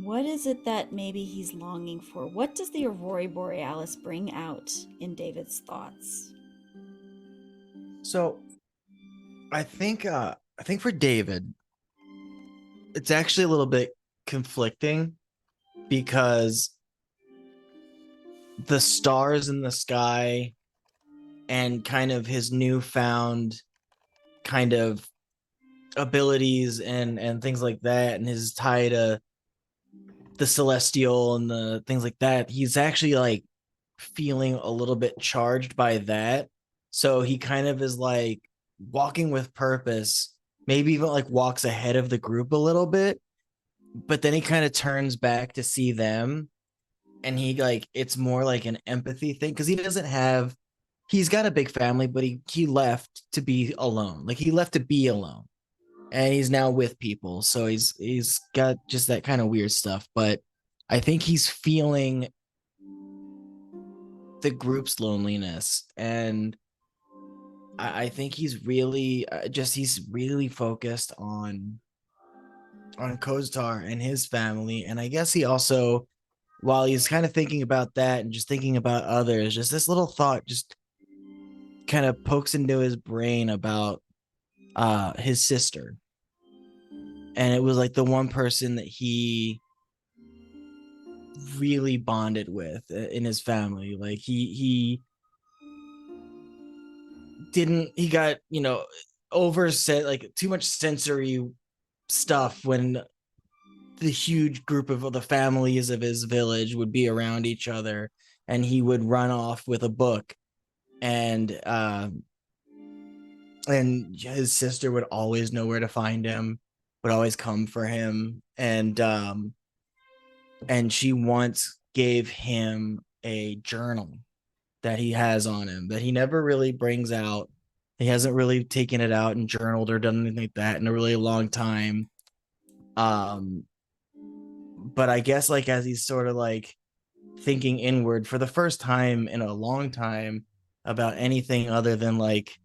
What is it that maybe he's longing for? What does the Aurora Borealis bring out in David's thoughts? So I think for David, it's actually a little bit conflicting because the stars in the sky and kind of his newfound kind of abilities and things like that, and his tie to the celestial and the things like that, he's actually like feeling a little bit charged by that. So he kind of is like walking with purpose, maybe even like walks ahead of the group a little bit, but then he kind of turns back to see them, and he like, it's more like an empathy thing because he's got a big family, but he left to be alone. Like he left to be alone, and he's now with people. So he's got just that kind of weird stuff. But I think he's feeling the group's loneliness, and I think he's really he's really focused on Kotatar and his family. And I guess he also, while he's kind of thinking about that and just thinking about others, just this little thought just kind of pokes into his brain about his sister. And it was like the one person that he really bonded with in his family. Like he got, overset, like too much sensory stuff when the huge group of the families of his village would be around each other, and he would run off with a book, and his sister would always know where to find him, would always come for him, and she once gave him a journal that he has on him that he never really brings out. He hasn't really taken it out and journaled or done anything like that in a really long time. But I guess like as he's sort of like thinking inward for the first time in a long time about anything other than like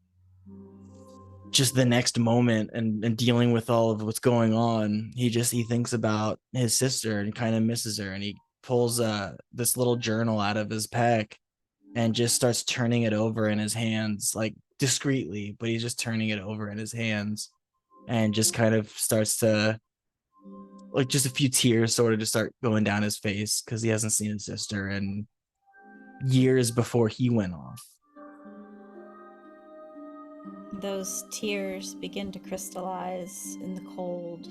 just the next moment and dealing with all of what's going on, he thinks about his sister and kind of misses her, and he pulls this little journal out of his pack and just starts turning it over in his hands, like discreetly, but he's just turning it over in his hands, and just kind of starts to, like, just a few tears sort of just start going down his face because he hasn't seen his sister in years before he went off. Those tears begin to crystallize in the cold.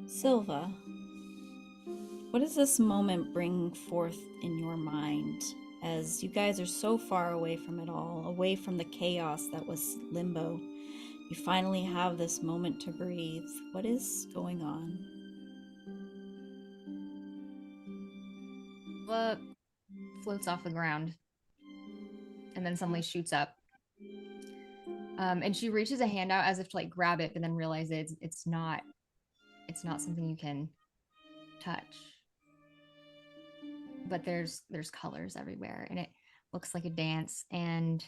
Silva, what does this moment bring forth in your mind as you guys are so far away from it all, away from the chaos that was Limbo? You finally have this moment to breathe. What is going on? Silva floats off the ground and then suddenly shoots up. And she reaches a hand out as if to like grab it, but then realizes it's not something you can touch. But there's colors everywhere, and it looks like a dance, and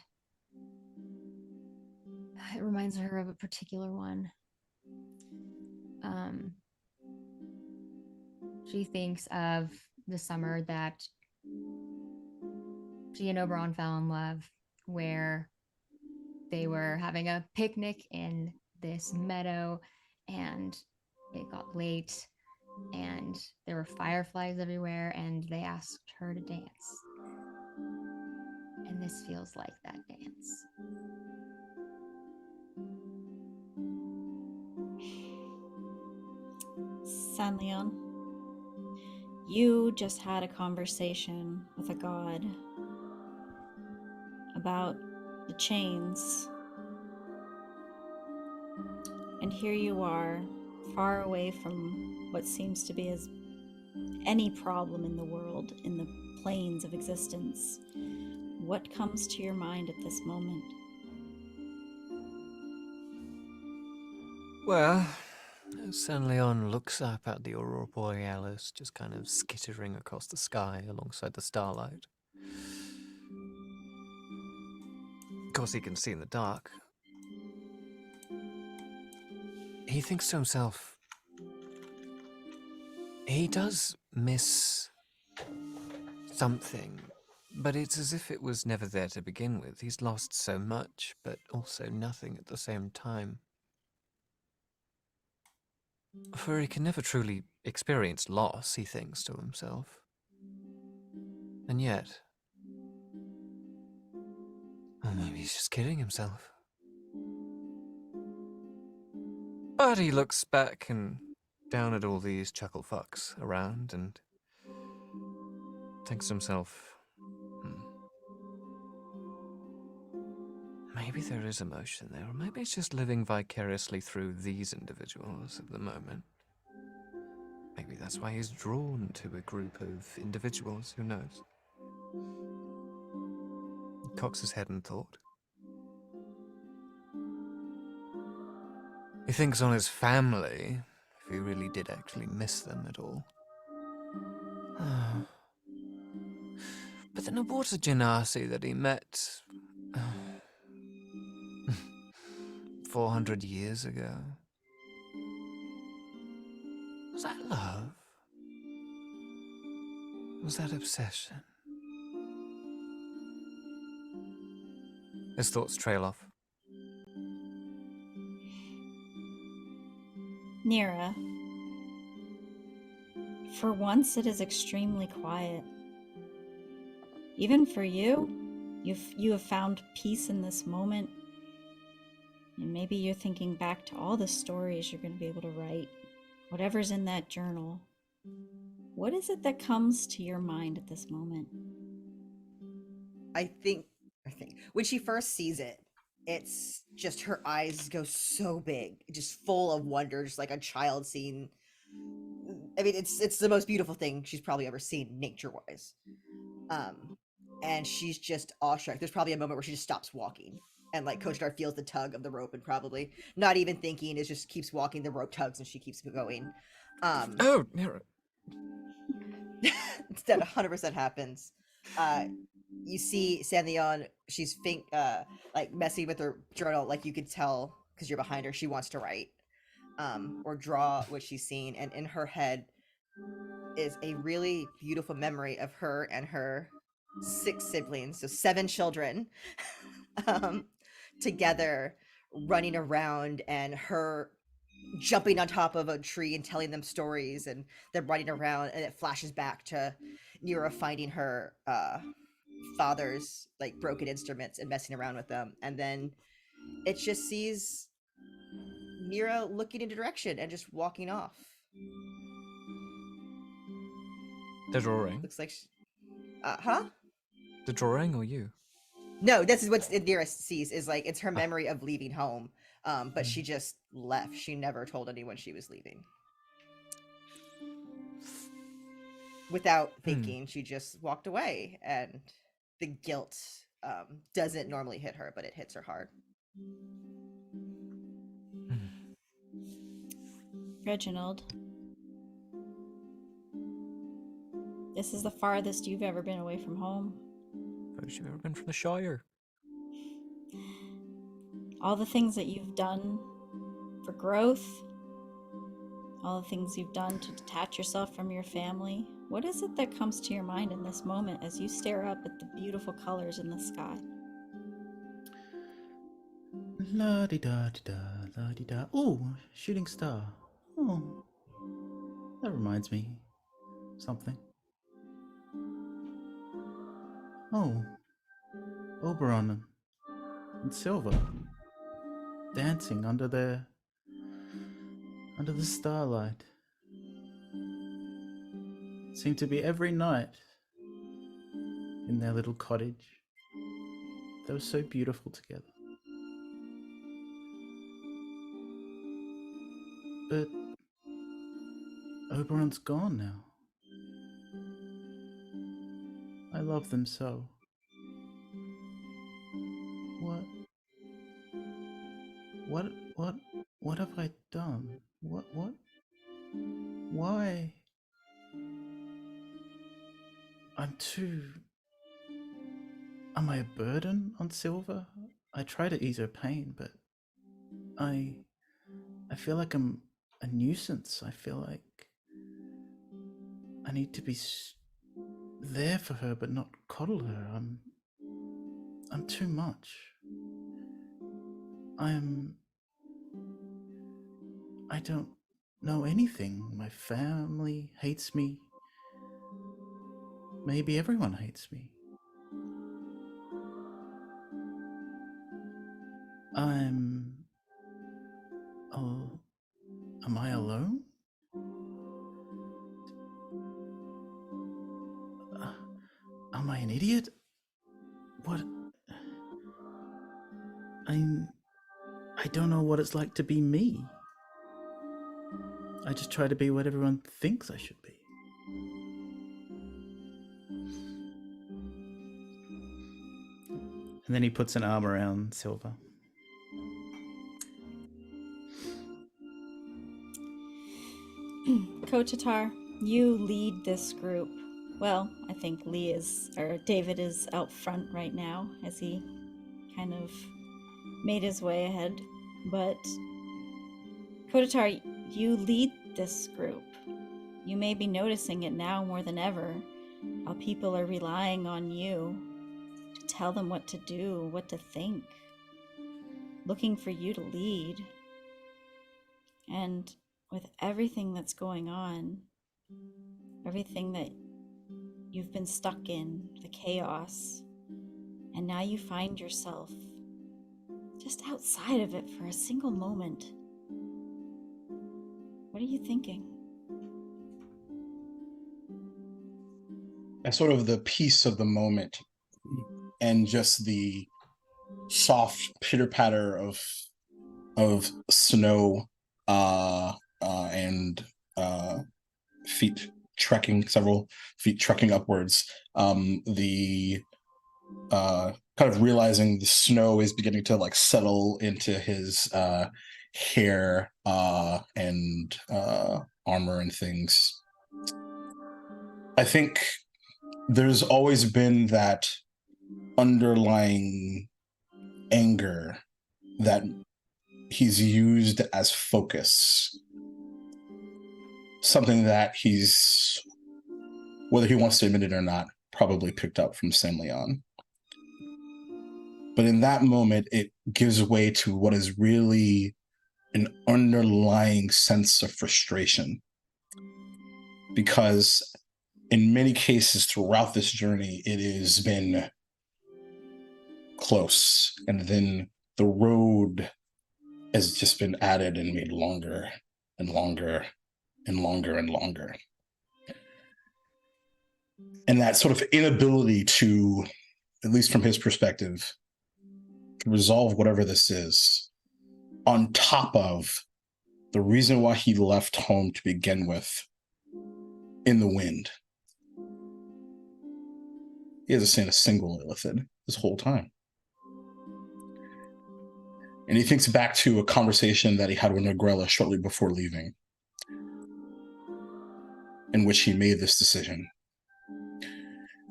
it reminds her of a particular one. She thinks of the summer that she and Oberon fell in love, where they were having a picnic in this meadow, and it got late, and there were fireflies everywhere, and they asked her to dance. And this feels like that dance. San'laeon, you just had a conversation with a god. about the chains. And here you are, far away from what seems to be as any problem in the world, in the planes of existence. What comes to your mind at this moment? Well, Leon looks up at the Aurora Borealis, just kind of skittering across the sky alongside the starlight. Of course, he can see in the dark. He thinks to himself, he does miss something, but it's as if it was never there to begin with. He's lost so much, but also nothing at the same time. For he can never truly experience loss, he thinks to himself. And yet, well, maybe he's just kidding himself. But he looks back and down at all these chuckle fucks around and thinks to himself, maybe there is emotion there, or maybe it's just living vicariously through these individuals at the moment. Maybe that's why he's drawn to a group of individuals, who knows? He cocks his head in thought. He thinks on his family, if he really did actually miss them at all. But then aboard a Genasi that he met 400 years ago. Was that love? Was that obsession? His thoughts trail off. Nira, for once it is extremely quiet. Even for you, you have found peace in this moment. And maybe you're thinking back to all the stories you're going to be able to write, whatever's in that journal. What is it that comes to your mind at this moment? I think when she first sees it, it's just her eyes go so big, just full of wonder, just like a child seeing. I mean, it's the most beautiful thing she's probably ever seen nature-wise. And she's just awestruck. There's probably a moment where she just stops walking, and like Kotatar feels the tug of the rope, and probably not even thinking, it just keeps walking. The rope tugs, and she keeps going. Oh, Nira. That 100% happens. You see Sandion, she's like messing with her journal, like you could tell because you're behind her, she wants to write or draw what she's seen, and in her head is a really beautiful memory of her and her 6 siblings, so 7 children together running around, and her jumping on top of a tree and telling them stories, and them running around, and it flashes back to Nira finding her father's like broken instruments and messing around with them, and then it just sees Nira looking in a direction and just walking off. The drawing? Looks like huh? The drawing or you? No, this is what Nira sees, is like it's her memory of leaving home, but she just left. She never told anyone she was leaving. Without thinking, she just walked away, and the guilt doesn't normally hit her, but it hits her hard. Reginald, this is the farthest you've ever been away from home. First you've ever been from the Shire. All the things that you've done for growth, all the things you've done to detach yourself from your family. What is it that comes to your mind in this moment as you stare up at the beautiful colors in the sky? La-di-da-di-da, la-di-da. Oh, shooting star. Oh, that reminds me something. Oh, Oberon and Silva dancing under the starlight. Seemed to be every night in their little cottage They were so beautiful together. But Oberon's gone now. I love them so. What have I done? What? Why? Am I a burden on Silva? I try to ease her pain, but I feel like I'm a nuisance. I feel like I need to be there for her, but not coddle her. I'm too much. I don't know anything. My family hates me. Maybe everyone hates me. Am I alone? Am I an idiot? What? I don't know what it's like to be me. I just try to be what everyone thinks I should be. And then he puts an arm around Silva. Kotatar, you lead this group. Well, I think David is out front right now as he kind of made his way ahead. But Kotatar, you lead this group. You may be noticing it now more than ever, how people are relying on you to tell them what to do, what to think, looking for you to lead. And with everything that's going on, everything that you've been stuck in, the chaos, and now you find yourself just outside of it for a single moment. What are you thinking? And sort of the peace of the moment and just the soft pitter-patter of snow and several feet trekking upwards. The kind of realizing the snow is beginning to like settle into his hair and armor and things. I think there's always been that underlying anger that he's used as focus. Something that he's, whether he wants to admit it or not, probably picked up from Sam Leon. But in that moment, it gives way to what is really an underlying sense of frustration. Because in many cases throughout this journey, it has been close. And then the road has just been added and made longer and longer and longer and longer. And that sort of inability to, at least from his perspective, to resolve whatever this is, on top of the reason why he left home to begin with in the wind. He hasn't seen a single illithid this whole time. And he thinks back to a conversation that he had with Negrella shortly before leaving, in which he made this decision.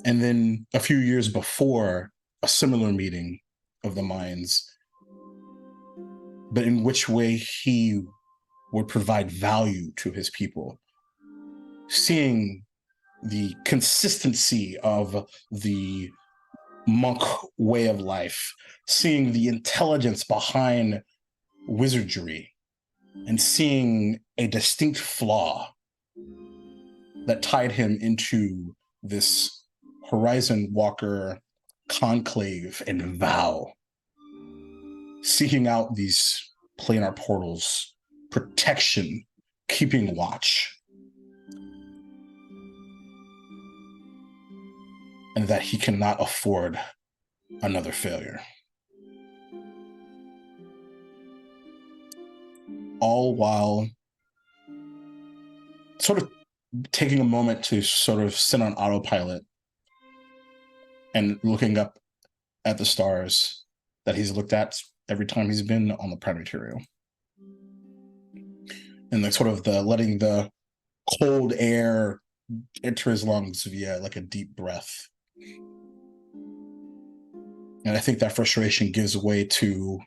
And then a few years before, a similar meeting of the minds, but in which way he would provide value to his people. Seeing the consistency of the monk way of life, seeing the intelligence behind wizardry, and seeing a distinct flaw that tied him into this Horizon Walker conclave and vow, seeking out these planar portals, protection, keeping watch, and that he cannot afford another failure. All while sort of taking a moment to sort of sit on autopilot and looking up at the stars that he's looked at every time he's been on the planetarium. And like sort of the letting the cold air enter his lungs via like a deep breath. And I think that frustration gives way to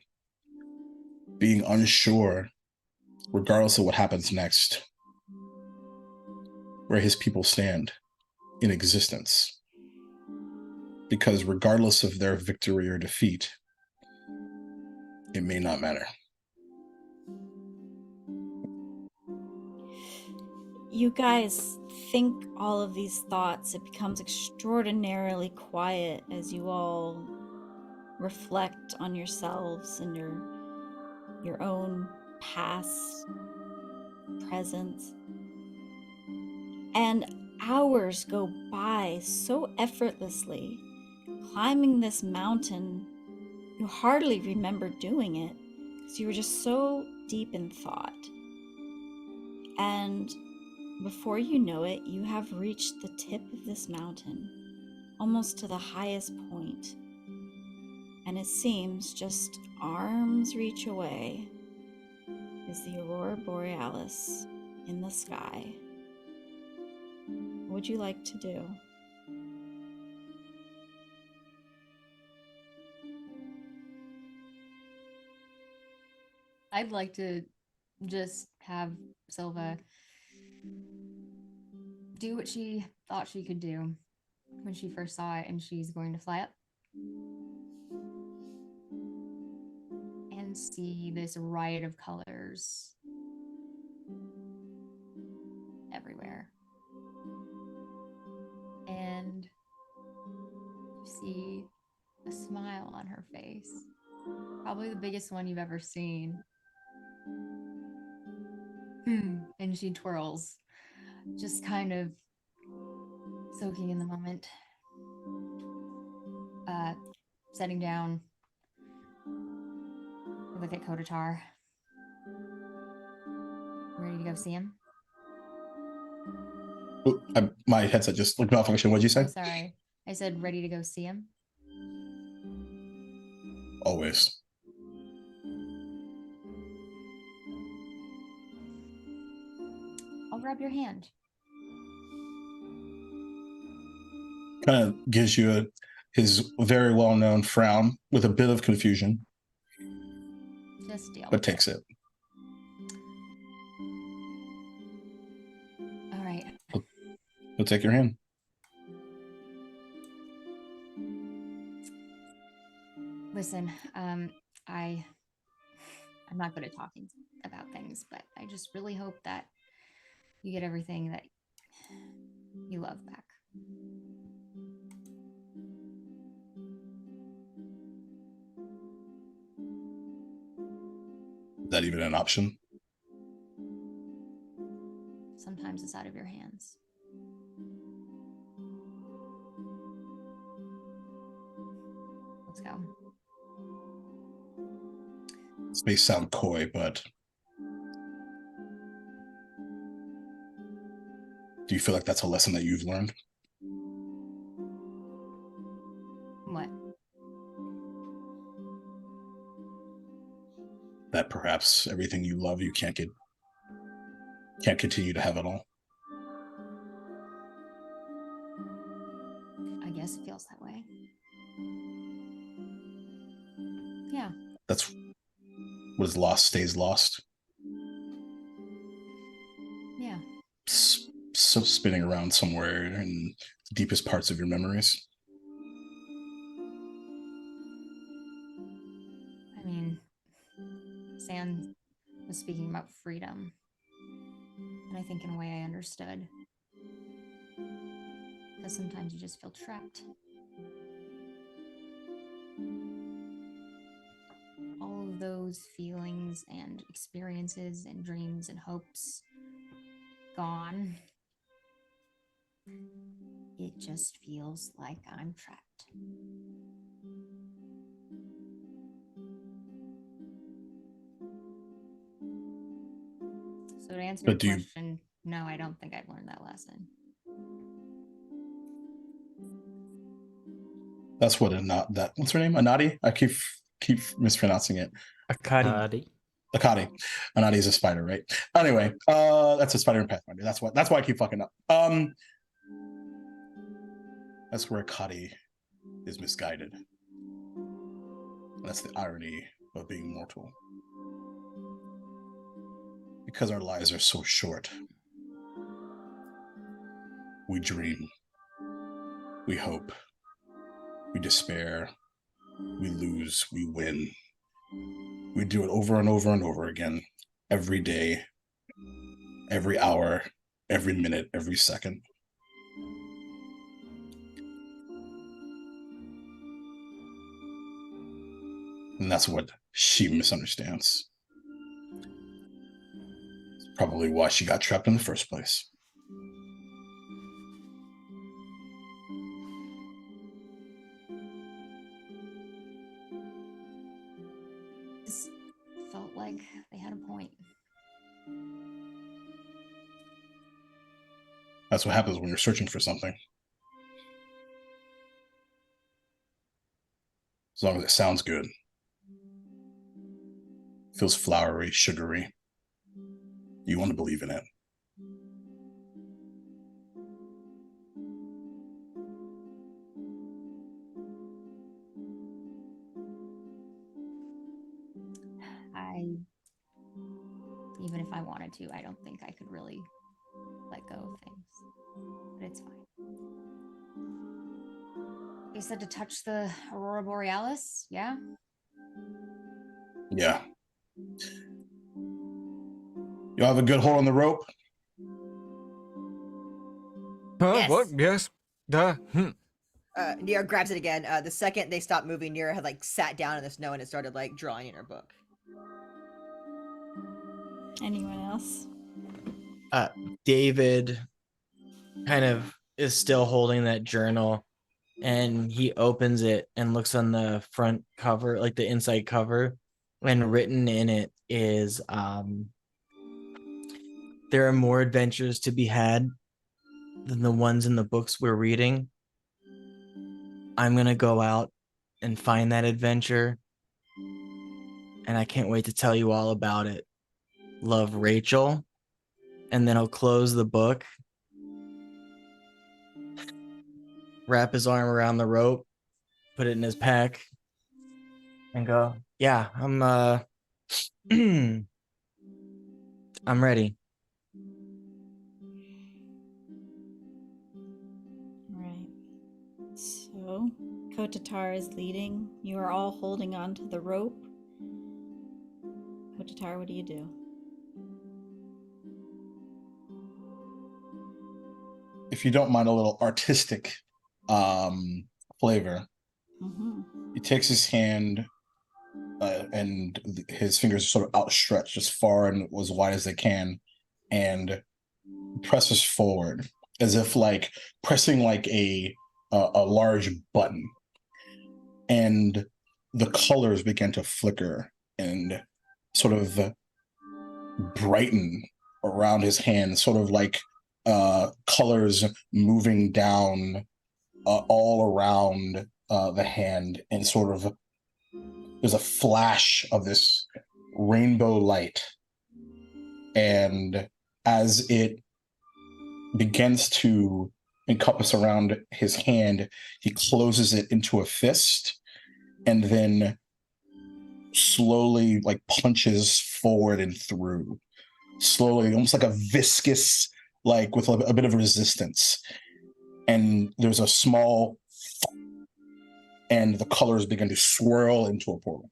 being unsure, regardless of what happens next, where his people stand in existence. Because regardless of their victory or defeat, it may not matter. You guys think all of these thoughts. It becomes extraordinarily quiet as you all reflect on yourselves and your own past, present. And hours go by so effortlessly. Climbing this mountain, you hardly remember doing it because you were just so deep in thought. And before you know it, you have reached the tip of this mountain, almost to the highest point. And it seems just arm's reach away is the Aurora Borealis in the sky. What would you like to do? I'd like to just have Silva do what she thought she could do when she first saw it, and she's going to fly up and see this riot of colors everywhere. And see a smile on her face. Probably the biggest one you've ever seen. And she twirls, just kind of soaking in the moment. Setting down. Look at Kotatar. Ready to go see him? My headset just malfunctioned. What'd you say? Oh, sorry. I said ready to go see him. Always. I'll grab your hand. Kind of gives you his very well-known frown with a bit of confusion. Just deal. But takes it. All right. He'll take your hand. Listen, I'm not good at talking about things, but I just really hope that you get everything that you love back. Is that even an option? Sometimes it's out of your hands. Let's go. This may sound coy, but do you feel like that's a lesson that you've learned? What? That perhaps everything you love, you can't continue to have it all. I guess it feels that way. Yeah. That's what is lost stays lost. Yeah. So spinning around somewhere in the deepest parts of your memories. I mean, Sam was speaking about freedom, and I think in a way I understood. Because sometimes you just feel trapped. All of those feelings and experiences and dreams and hopes gone. It just feels like I'm trapped. So to answer But your do you- question, no, I don't think I've learned that lesson. That's what what's her name? Anadi? I keep mispronouncing it. Akadi. Hardy. Akadi. Anadi is a spider, right? Anyway, that's a spider in Pathfinder. That's why I keep fucking up. That's where Akadi is misguided. That's the irony of being mortal. Because our lives are so short, we dream, we hope, we despair, we lose, we win. We do it over and over and over again, every day, every hour, every minute, every second. And that's what she misunderstands. It's probably why she got trapped in the first place. This felt like they had a point. That's what happens when you're searching for something. As long as it sounds good. Feels flowery, sugary. You want to believe in it. Even if I wanted to, I don't think I could really let go of things. But it's fine. You said to touch the Aurora Borealis, yeah? Yeah. You have a good hold on the rope? Huh? What? Yes. Nira grabs it again. The second they stopped moving, Nira had like sat down in the snow and it started like drawing in her book. Anyone else? David kind of is still holding that journal, and he opens it and looks on the front cover, like the inside cover, and written in it is there are more adventures to be had than the ones in the books we're reading. I'm gonna go out and find that adventure, and I can't wait to tell you all about it. Love, Rachel. And then he'll close the book, wrap his arm around the rope, put it in his pack, and go, yeah, I'm I'm ready. Right. So, Kotatar is leading. You are all holding on to the rope. Kotatar, what do you do? If you don't mind a little artistic flavor, he takes his hand and his fingers are sort of outstretched as far and as wide as they can, and presses forward as if like pressing like a large button, and the colors begin to flicker and sort of brighten around his hand, sort of like colors moving down all around the hand, and sort of there's a flash of this rainbow light, and as it begins to encompass around his hand, he closes it into a fist and then slowly like punches forward and through, slowly, almost like a viscous, like with a bit of resistance. And there's a small, and the colors begin to swirl into a portal.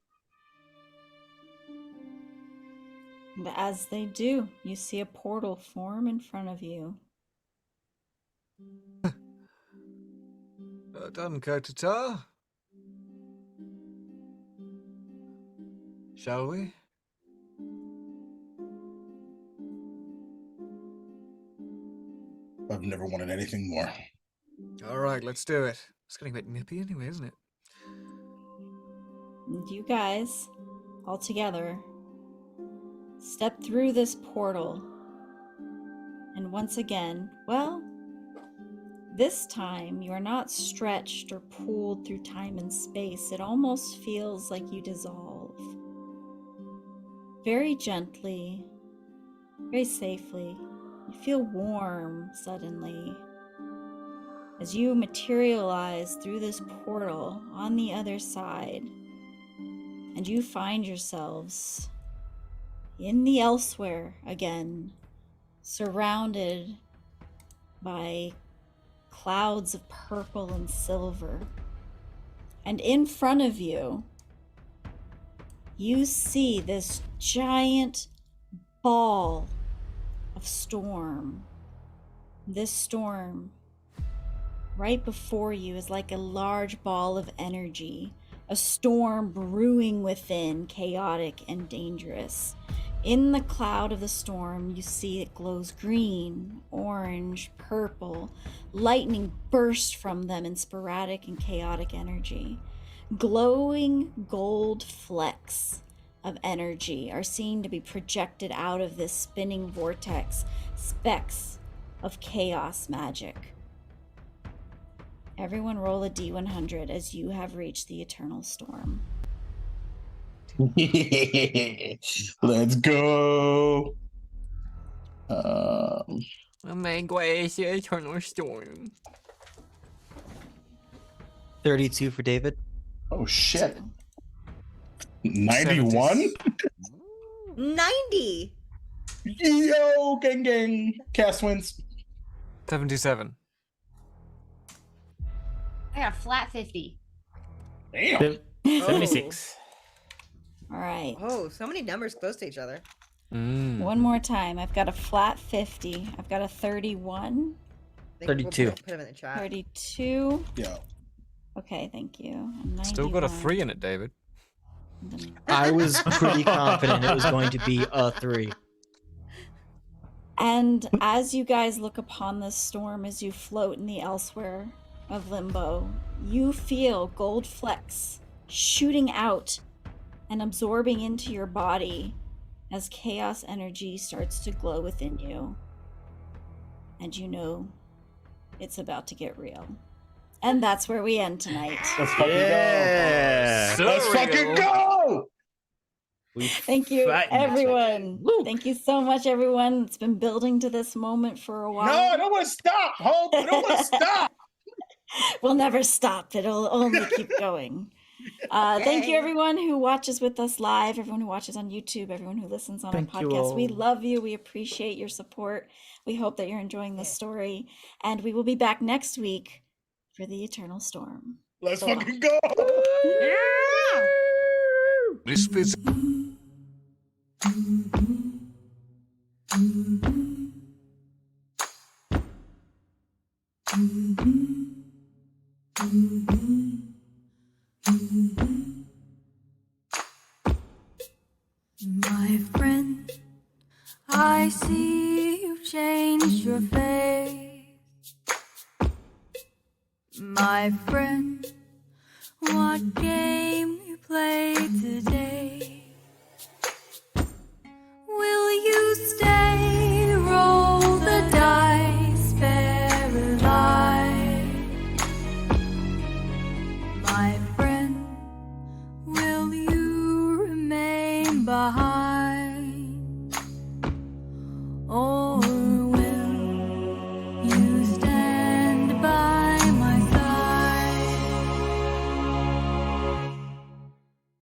And as they do, you see a portal form in front of you. Done, Kotatar. Shall we? I've never wanted anything more. All right, let's do it. It's getting a bit nippy anyway, isn't it? And you guys, all together, step through this portal And once again, well, this time you are not stretched or pulled through time and space. It almost feels like you dissolve. Very gently, very safely. You feel warm suddenly as you materialize through this portal on the other side, and you find yourselves in the elsewhere again, surrounded by clouds of purple and silver. And in front of you, you see this giant ball of storm. This storm right before you is like a large ball of energy, a storm brewing within, chaotic and dangerous. In the cloud of the storm, you see it glows green, orange, purple. Lightning bursts from them in sporadic and chaotic energy. Glowing gold flecks of energy are seen to be projected out of this spinning vortex, specks of chaos magic. Everyone roll a D100 as you have reached the eternal storm. Let's go. Eternal storm. 32 for David. Oh shit. 91? 90. Yo, gang. Cast wins. 77. I got a flat 50. Damn. 76. All right. Oh, so many numbers close to each other. One more time. I've got a flat 50. I've got a 31. I think 32. We'll put them in the chat. 32. Yeah. Okay, thank you. And Still got a 91. 3 in it, David. I was pretty confident it was going to be a 3. And as you guys look upon this storm, as you float in the elsewhere of limbo, you feel gold flecks shooting out and absorbing into your body as chaos energy starts to glow within you. And you know it's about to get real. And that's where we end tonight. Let's fucking Yeah. go. Let's fucking go. Thank you, Fight magic. everyone. Thank you so much, everyone. It's been building to this moment for a while. No, I don't want to stop. Hope. I don't want to stop. We'll never stop. It'll only keep going. Thank you, everyone who watches with us live, everyone who watches on YouTube, everyone who listens on Thank our you podcast. We all. love you. We appreciate your support. We hope that you're enjoying this story. And we will be back next week for the Eternal Storm. Let's fucking go. Misfits. My friend, I see you've changed your face. My friend, what game you play today? Will you stay, roll the dice, spare a life? My